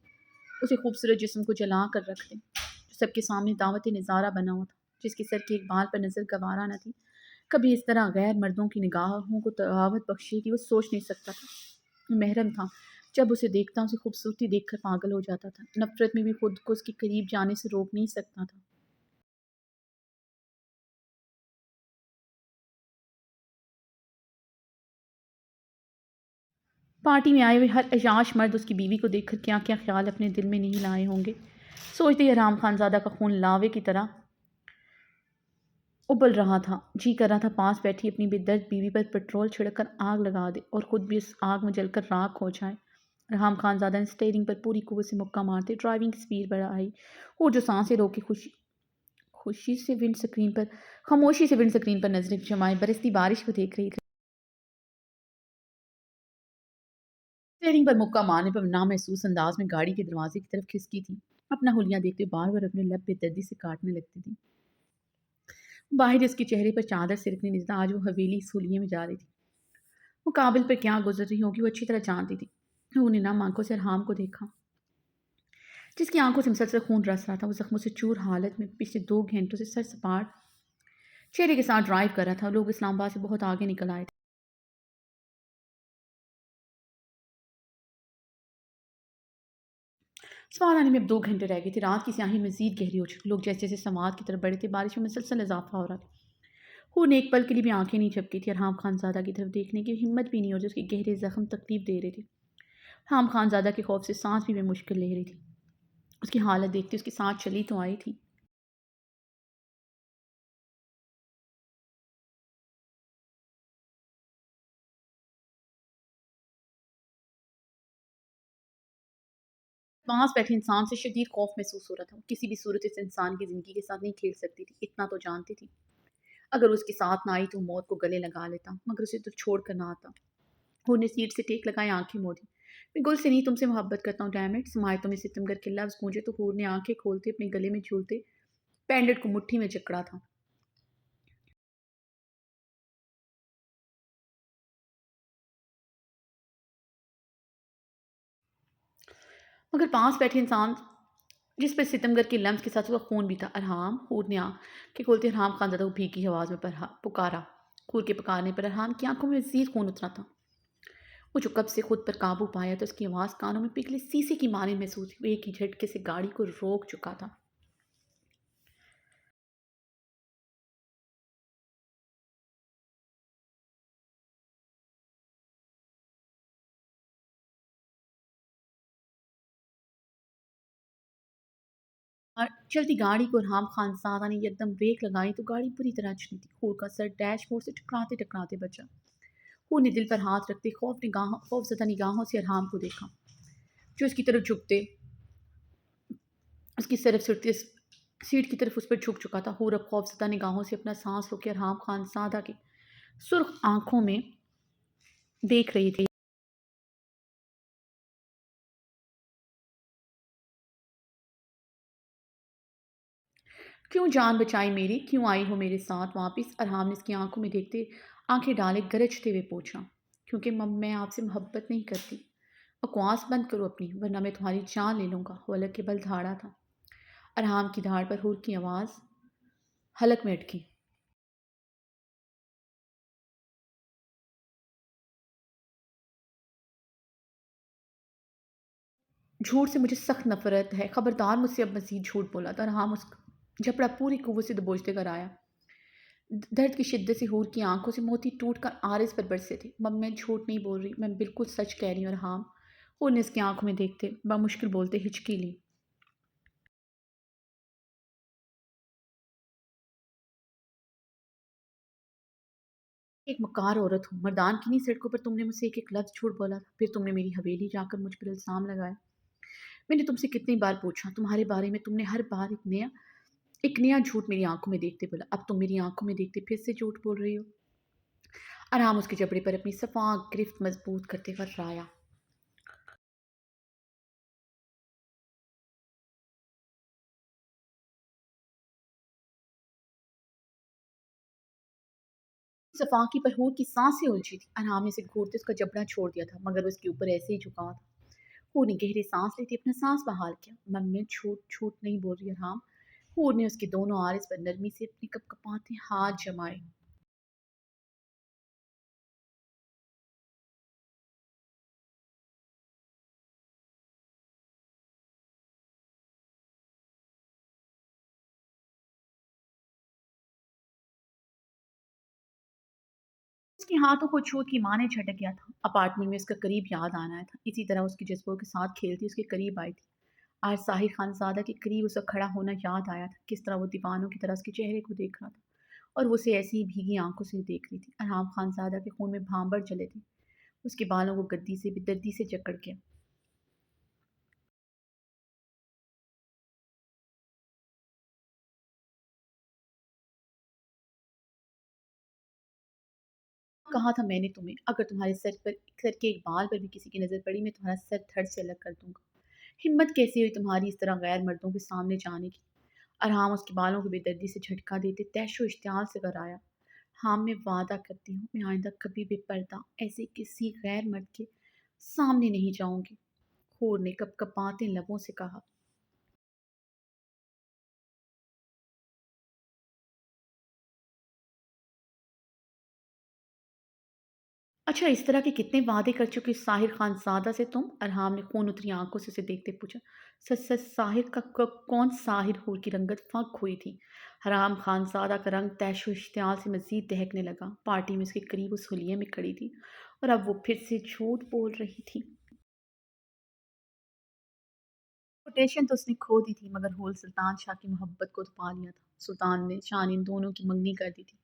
اسے خوبصورت جسم کو جلا کر رکھ دے، جو سب کے سامنے دعوت نظارہ بنا ہوا تھا، جس کی سر کے ایک بال پر نظر گوارا نہ تھی، کبھی اس طرح غیر مردوں کی نگاہوں کو دعوت بخشے کی وہ سوچ نہیں سکتا تھا۔ محرم تھا، جب اسے دیکھتا اسے خوبصورتی دیکھ کر پاگل ہو جاتا تھا، نفرت میں بھی خود کو اس کے قریب جانے سے روک نہیں سکتا تھا۔ پارٹی میں آئے ہوئے ہر عیاش مرد اس کی بیوی کو دیکھ کر کیا کیا خیال اپنے دل میں نہیں لائے ہوں گے، سوچتے ہی ارحام خان زادہ کا خون لاوے کی طرح ابل رہا تھا، جی کر رہا تھا پاس بیٹھی اپنی بے درد بیوی پر پٹرول چھڑک کر آگ لگا دے اور خود بھی اس آگ میں جل کر راکھ ہو جائے۔ ارحام خان زادہ نے اسٹیئرنگ پر پوری قوت سے مکہ مارتے ڈرائیونگ کی سپیڈ بڑھائی اور جو سانسیں روکے خوشی سے ونڈ سکرین پر خاموشی سے ونڈ سکرین پر نظریں جمائے برستی بارش کو دیکھ رہی تھی۔ اسٹیئرنگ پر مکہ مارنے پر نامحسوس انداز میں گاڑی کے دروازے کی طرف کھسکی تھی، اپنا حلیہ دیکھتے بار بار اپنے لب بے دردی سے کاٹنے لگتی تھی۔ باہر اس کے چہرے پر چادر سرکنے نہیں تھا، آج وہ حویلی اس حلیے میں جا رہی تھی، وہ قابل پر کیا گزر رہی ہوگی وہ اچھی طرح جانتی تھی۔ وہ نے نم آنکھوں سے ارحام کو دیکھا، جس کی آنکھوں سے مسلسل خون رس رہا تھا، وہ زخموں سے چور حالت میں پچھلے 2 گھنٹوں سے سر سپاٹ چہرے کے ساتھ ڈرائیو کر رہا تھا۔ لوگ اسلام آباد سے بہت آگے نکل آئے تھے۔ سوار آنے میں اب 2 گھنٹے رہ گئے تھے، رات کی سیاہی مزید گہری ہو چکی، لوگ جیسے جیسے سماعت کی طرف بڑھے تھے بارش میں مسلسل اضافہ ہو رہا تھا۔ وہ نے ایک پل کے لیے بھی آنکھیں نہیں جھپکی تھی، ارحام خان زادہ کی طرف دیکھنے کی ہمت بھی نہیں اور جو اس کے گہرے زخم تکلیف دے رہے تھے۔ ارحام خان زادہ کے خوف سے سانس بھی بے مشکل لے رہی تھی، اس کی حالت دیکھتے اس کی سانس چلی تو آئی تھی۔ پاس بیٹھے انسان سے شدید خوف محسوس ہو رہا تھا، وہ کسی بھی صورت اس انسان کی زندگی کے ساتھ نہیں کھیل سکتی تھی، اتنا تو جانتی تھی۔ اگر اس کے ساتھ نہ آئی تو موت کو گلے لگا لیتا، مگر اسے تو چھوڑ کر نہ آتا۔ وہ نے سیٹ سے ٹیک لگائے آنکھیں موڑی۔ میں گل سے نہیں تم سے محبت کرتا ہوں ڈیمٹ، سماعتوں میں ستم گر کے لفظ گونجے تو حور نے آنکھیں کھولتے اپنے گلے میں جھولتے پینڈٹ کو مٹھی میں جکڑا تھا۔ مگر پاس بیٹھے انسان جس پر ستمگر کے لمس کے ساتھ اس کا خون بھی تھا، ارحام، حور نے آنکھیں کھولتے ارحام خان زادہ کو بھیگی آواز میں پکارا۔ حور کے پکارنے پر ارحام کی آنکھوں میں مزید خون اترا تھا، وہ جو کب سے خود پر قابو پایا تو اس کی آواز کانوں میں پگھلے سیسے کی مانند محسوس ہوئی، وہ ایک ہی جھٹکے سے گاڑی کو روک چکا تھا۔ چلتی گاڑی کو ارحام خان زادہ نے یکدم بریک لگائی تو گاڑی بری طرح چلی تھی، حور کا سر ڈیش بورڈ سے ٹکراتے ٹکراتے بچا۔ حور نے دل پر ہاتھ رکھتے خوف زدہ نگاہوں سے ارحام کو دیکھا، جو اس کی طرف جھکتے اس کی طرف سیٹ کی طرف اس پر جھک چکا تھا۔ حور اب خوف زدہ نگاہوں سے اپنا سانس روکے ارحام خان زادہ کے سرخ آنکھوں میں دیکھ رہی تھی۔ کیوں جان بچائی میری، کیوں آئی ہو میرے ساتھ واپس؟ ارحام نے اس کی آنکھوں میں دیکھتے آنکھیں ڈالے گرجتے ہوئے پوچھا۔ کیونکہ میں آپ سے محبت نہیں کرتی۔ بکواس بند کرو اپنی، ورنہ میں تمہاری جان لے لوں گا، وہ حلق کے بل دھاڑا تھا۔ ارحام کی دھاڑ پر حور کی آواز حلق میں اٹکی۔ جھوٹ سے مجھے سخت نفرت ہے، خبردار مجھ سے اب مزید جھوٹ بولا تو ارحام اس جھپڑا پوری قوت سے دبوچتے کر آیا۔ درد کی شدت سے حور کی آنکھوں سے موتی ٹوٹ کر عارض پر برسے تھے۔ میں جھوٹ نہیں بول رہی، میں بالکل سچ کہہ رہی ہوں ارحام، حور نے اس کی آنکھوں میں دیکھتے بمشکل بولتے ہچکی لی۔ एक मकार औरत हूँ, मर्दान की नहीं सड़कों पर तुमने मुझसे एक-एक लफ्ज़ झूठ बोला था, फिर तुमने मेरी हवेली जाकर मुझ पर इल्ज़ाम लगाया। मैंने तुमसे कितनी बार पूछा तुम्हारे बारे में, तुमने हर बार एक नया झूठ मेरी आँखों में देखते बोला। अब तुम मेरी आँखों में देखते फिर से झूठ बोल रही हो। आराम उसके जबड़े पर अपनी सफ़ाक गिरफ्त मज़बूत करते फर्राया। सफ़ाकी पर हूर की साँसें उलझी थी। आराम ने उसे घूरते उसका जबड़ा छोड़ दिया था, मगर उसके ऊपर ऐसे ही झुका था। हूर ने गहरी साँस लेते अपना साँस बहाल किया। मैं झूठ नहीं बोल रही आराम। हूर ने उसके दोनों आरिस पर नरमी से अपने कँपकँपाते हाथ जमाए। उसके हाथों को छू के माँ ने झटक गया था। अपार्टमेंट में उसका करीब याद आना आया था। इसी तरह उसके जज़्बों के साथ खेलती उसके करीब आई थी। आज साहिर खानज़ादा के करीब उसका खड़ा होना याद आया था। किस तरह वो दीवानों की तरह उसके चेहरे को देख रहा था और वो उसे ऐसी ही भीगी आँखों से देख रही थी। अरहाम खानज़ादा के खून में भांबर जले थे। उसके बालों को गद्दी से बेदर्दी से जकड़ के कहा था मैंने तुम्हें, अगर तुम्हारे सर के एक बाल पर भी किसी की नज़र पड़ी मैं तुम्हारा सर धड़ से अलग कर दूंगा। हिम्मत कैसी हुई तुम्हारी इस तरह गैर मर्दों के सामने जाने की। अरहाम उसके बालों को बेदर्दी से झटका देते तैशो इश्तियाल से कराया। हाँ, मैं वादा करती हूँ मैं आइंदा कभी भी पर्दा ऐसे किसी गैर मर्द के सामने नहीं जाऊंगी। हूर ने कपकपाते लबों से कहा। अच्छा, इस तरह के कितने वादे कर चुके साहिर खानज़ादा से तुम? अरहाम ने खून उतरी आंखों से उसे देखते पूछा। सच सच साहिर का कौन साहिर? हूर की रंगत फक हुई थी। हराम खानज़ादा का रंग तैशो इश्तियाल से मजीद दहकने लगा। पार्टी में उसके करीब उस हुलिये में खड़ी थी और अब वो फिर से झूठ बोल रही थी। कोटेशन तो उसने खो दी थी, मगर होल सुल्तान शाह की मोहब्बत को तो पा लिया था। सुल्तान ने शान इन दोनों की मंगनी कर दी थी।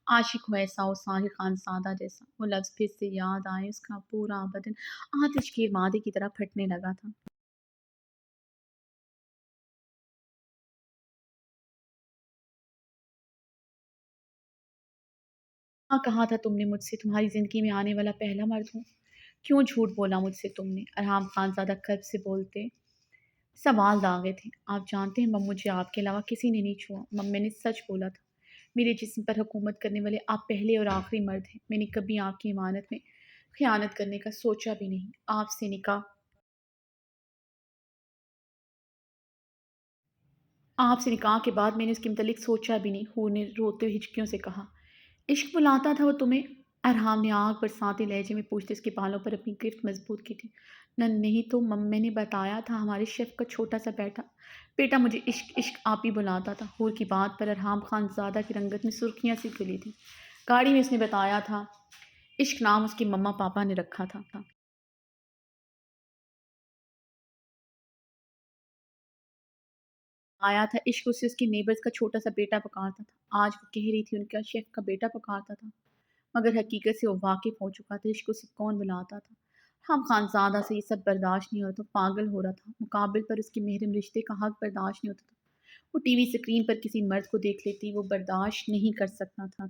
आशिक हो ऐसा हो साहिर खानज़ादा जैसा। वो लफ्ज़ फिर से याद आए, उसका पूरा बदन आतिश के मादे की तरह फटने लगा था। हाँ, कहा था तुमने मुझसे तुम्हारी ज़िंदगी में आने वाला पहला मर्द हूँ। क्यों झूठ बोला मुझसे तुमने? अरहाम खानज़ादा कर्ब से बोलते सवाल दागे थे। आप जानते हैं मम, मुझे आपके अलावा किसी ने नहीं छुआ। मम, मैंने सच बोला था। मेरे जिस्म पर हुकूमत करने वाले आप पहले और आखिरी मर्द हैं। मैंने कभी आपकी इमानत में ख़यानत करने का सोचा भी नहीं। आपसे निकाह के बाद मैंने उसके मुतल्लिक सोचा भी नहीं। हूर ने रोते हुए हिचकियों से कहा। इश्क बुलाता था वो तुम्हें? अरहाम ने आग बरसाते लहजे में पूछते उसके बालों पर अपनी गिरफ्त मजबूत की थी। न नहीं तो मम्मी ने बताया था हमारे शेफ का छोटा सा बेटा बेटा मुझे इश्क इश्क आप ही बुलाता था। हूर की बात पर अरहाम खान ज़्यादा की रंगत में सुर्खियाँ सी खिली थी। गाड़ी में उसने बताया था इश्क नाम उसके मम्मा पापा ने रखा था। आया था इश्क उसे उसके नेबर्स का छोटा सा बेटा पुकारता था। आज वो कह रही थी उनका शेफ का बेटा पुकारता था, मगर हकीकत से वो वाकिफ हो चुका था इश्क उसे कौन बुलाता था। हम खानज़ादा से ये सब बर्दाश्त नहीं होता, पागल हो रहा था। मुकाबिल पर उसके महरम रिश्ते का हक बर्दाश्त नहीं होता था। वो टीवी स्क्रीन पर किसी मर्द को देख लेती, वो बर्दाश्त नहीं कर सकता था।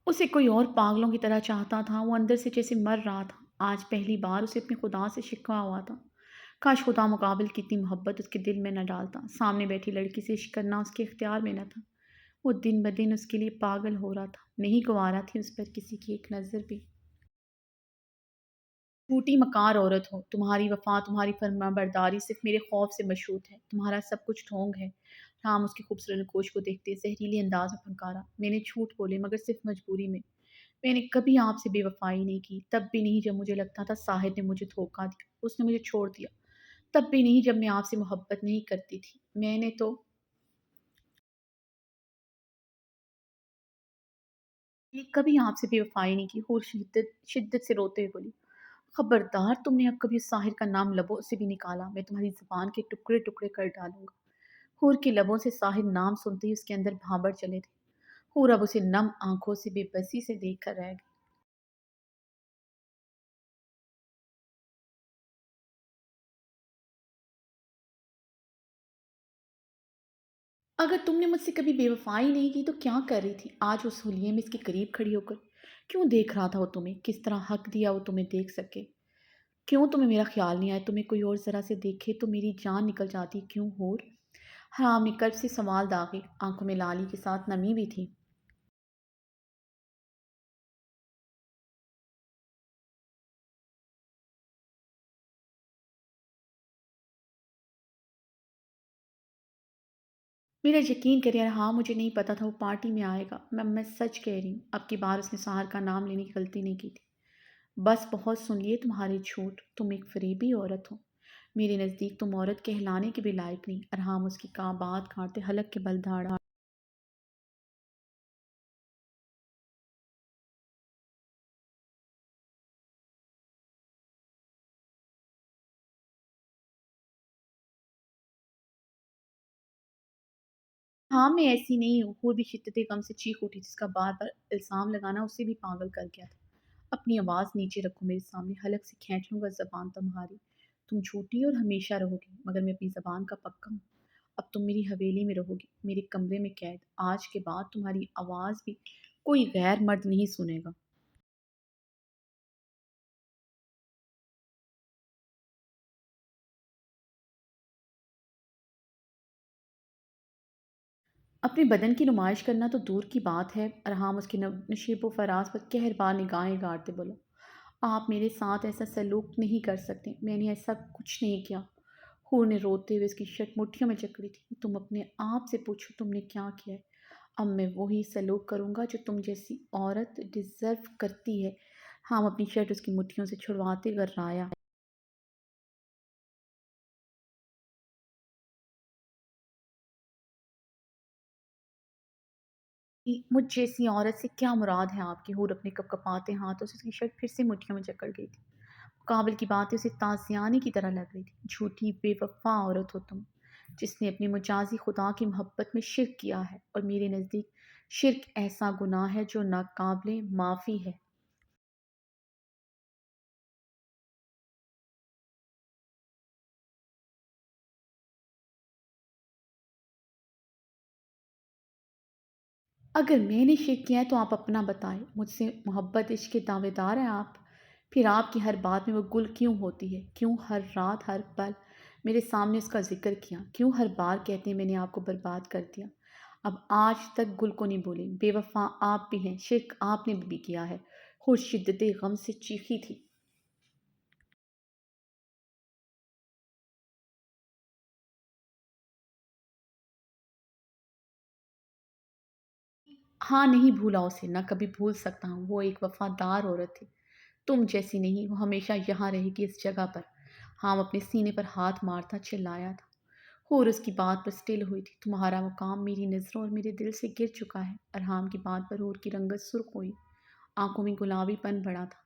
उसे कोई और पागलों की तरह चाहता था, वो अंदर से जैसे मर रहा था। आज पहली बार उसे अपने खुदा से शिकवा हुआ था। काश खुदा मुकाबिल की इतनी मोहब्बत उसके दिल में न डालता। सामने बैठी लड़की से इश्क करना उसके इख्तियार में न था। वो दिन ब दिन उसके लिए पागल हो रहा था। नहीं गंवारा थी उस पर किसी की एक नज़र भी। झूठी मकार औरत हो, तुम्हारी वफ़ा, तुम्हारी फर्माबरदारी सिर्फ़ मेरे खौफ़ से मशरूत है, तुम्हारा सब कुछ ढोंग है। राम उसकी खूबसूरत नकोश को देखते ज़हरीले अंदाज़ में फनकारा। मैंने झूठ बोले मगर सिर्फ़ मजबूरी में। मैंने कभी आपसे बेवफ़ाई नहीं की, तब भी नहीं जब मुझे लगता था साहिर ने मुझे धोखा दिया, उसने मुझे छोड़ दिया। तब भी नहीं जब मैं आपसे मोहब्बत नहीं करती थी। मैंने तो ये कभी आपसे बेवफ़ाई नहीं की। होर शिद्दत शिद्दत से रोते हुए बोली। खबरदार तुमने अब कभी साहिर का नाम लबों से भी निकाला, मैं तुम्हारी ज़ुबान के टुकड़े-टुकड़े कर डालूँगा। हूर के लबों से साहिर नाम सुनते ही उसके अंदर भांबर चले थे। और अब उसे नम आँखों से बेबसी से देख कर रह गई। अगर तुमने मुझसे कभी बेवफ़ाई नहीं की तो क्या कर रही थी? आज उस हुलिये में इसके करीब खड़ी होकर? क्यों देख रहा था वो तुम्हें? किस तरह हक दिया वो तुम्हें देख सके? क्यों तुम्हें मेरा ख़्याल नहीं आया? तुम्हें कोई और ज़रा से देखे तो मेरी जान निकल जाती, क्यों हूर? हाँ, अपने कल्ब से सवाल दागे, आँखों में लाली के साथ नमी भी थी। मेरा यकीन करिए, हाँ, मुझे नहीं पता था वो पार्टी में आएगा। मैं सच कह रही हूँ, अब की बार उसने सहार का नाम लेने की गलती नहीं की थी। बस बहुत सुन लिए तुम्हारे झूठ, तुम एक फ़रेबी औरत हो। मेरे नज़दीक तुम औरत कहलाने के भी लायक नहीं। अरहाम उसकी का बात काटते हलक के बल दहाड़ा। हाँ, मैं ऐसी नहीं हूँ। वो भी शिद्दत गम से चीख उठी, जिसका बार-बार इल्ज़ाम लगाना उसे भी पागल कर गया था। अपनी आवाज़ नीचे रखो मेरे सामने, हलक से खींच लूँगा ज़बान तुम्हारी। तुम झूठी और हमेशा रहोगी, मगर मैं अपनी ज़बान का पक्का हूँ। अब तुम मेरी हवेली में रहोगी, मेरे कमरे में कैद। आज के बाद तुम्हारी आवाज़ भी कोई गैर मर्द नहीं सुनेगा। अपने बदन की नुमाइश करना तो दूर की बात है। अरहाम उसके नशीब व फराज पर कहरबार निगाहें गाड़ते बोला, आप मेरे साथ ऐसा सलूक नहीं कर सकते। मैंने ऐसा कुछ नहीं किया। हूर ने रोते हुए उसकी शर्ट मुट्ठियों में जकड़ी थी। तुम अपने आप से पूछो तुमने क्या किया है। अब मैं वही सलूक करूँगा जो तुम जैसी औरत डिज़र्व करती है। हम अपनी शर्ट उसकी मुट्ठियों से छुड़वाते गर्राया। कि मुझ जैसी औरत से क्या मुराद है आपकी? हूर अपने कपकपाते हाथों से उसकी शर्ट फिर से मुट्ठियों में जकड़ गई थी। काबिल की बातें उसे ताज़ियानी की तरह लग रही थी। झूठी बेवफ़ा औरत हो तुम, जिसने अपने मुजाज़ी खुदा की मोहब्बत में शिर्क किया है, और मेरे नज़दीक शिर्क ऐसा गुनाह है जो नाकाबिले माफ़ी है। अगर मैंने शिर्क किया है तो आप अपना बताएं। मुझसे मोहब्बत इश्क के दावेदार हैं आप? फिर आपकी हर बात में वो गुल क्यों होती है? क्यों हर रात हर पल मेरे सामने उसका जिक्र किया? क्यों हर बार कहते हैं मैंने आपको बर्बाद कर दिया? अब आज तक गुल को नहीं बोली। बेवफा आप भी हैं, शिर्क आपने भी किया है। खुद शिद्दत गम से चीखी थी। हाँ, नहीं भूला उसे, ना कभी भूल सकता हूँ। वो एक वफ़ादार औरत थी, तुम जैसी नहीं। वो हमेशा यहाँ रहेगी इस जगह पर। हाँ, अपने सीने पर हाथ मारता चिल्लाया था। और उसकी बात पर स्टिल हुई थी। तुम्हारा मुकाम मेरी नज़रों और मेरे दिल से गिर चुका है। अरहाम की बात पर हूर की रंगत सुर्ख हुई, आंखों में गुलाबीपन बढ़ा था।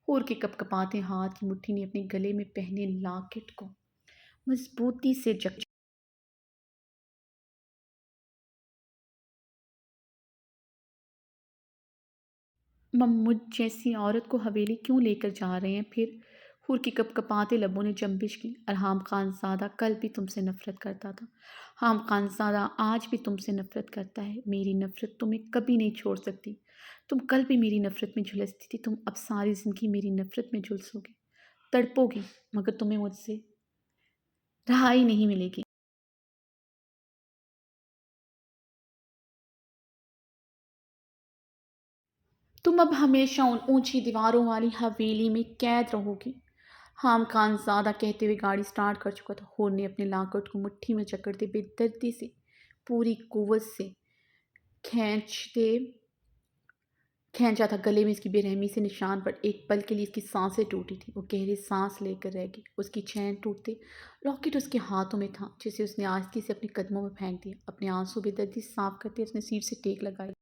हूर के कपकपाते हाथ की मुट्ठी ने अपने गले में पहने लॉकेट को मजबूती से जक। मुझ जैसी औरत को हवेली क्यों लेकर जा रहे हैं फिर? हूर की कपकपाते लबों ने जंबिश की। अरहाम खानज़ादा कल भी तुमसे नफरत करता था। हाम खानज़ादा आज भी तुमसे नफरत करता है। मेरी नफरत तुम्हें कभी नहीं छोड़ सकती। तुम कल भी मेरी नफरत में झुलसती थी, तुम अब सारी ज़िंदगी मेरी नफरत में झुलसोगे, तड़पोगी, मगर तुम्हें मुझसे रहाई नहीं मिलेगी। तुम अब हमेशा उन ऊंची दीवारों वाली हवेली में कैद रहोगी। हाम खानज़ादा कहते हुए गाड़ी स्टार्ट कर चुका था। होर ने अपने लाकट को मुट्ठी में जकड़ते बेदर्दी से पूरी कुव्वत से खींचते खींचा था। गले में इसकी बेरहमी से निशान पर एक पल के लिए इसकी सांसें टूटी थी। वो गहरी सांस लेकर रह गई। उसकी चैन टूटते लॉकेट उसके हाथों में था, जिसे उसने आस्ती से अपने कदमों में फेंक दिया। अपने आंसू बेदर्दी साफ करते उसने सीट से टेक लगाई।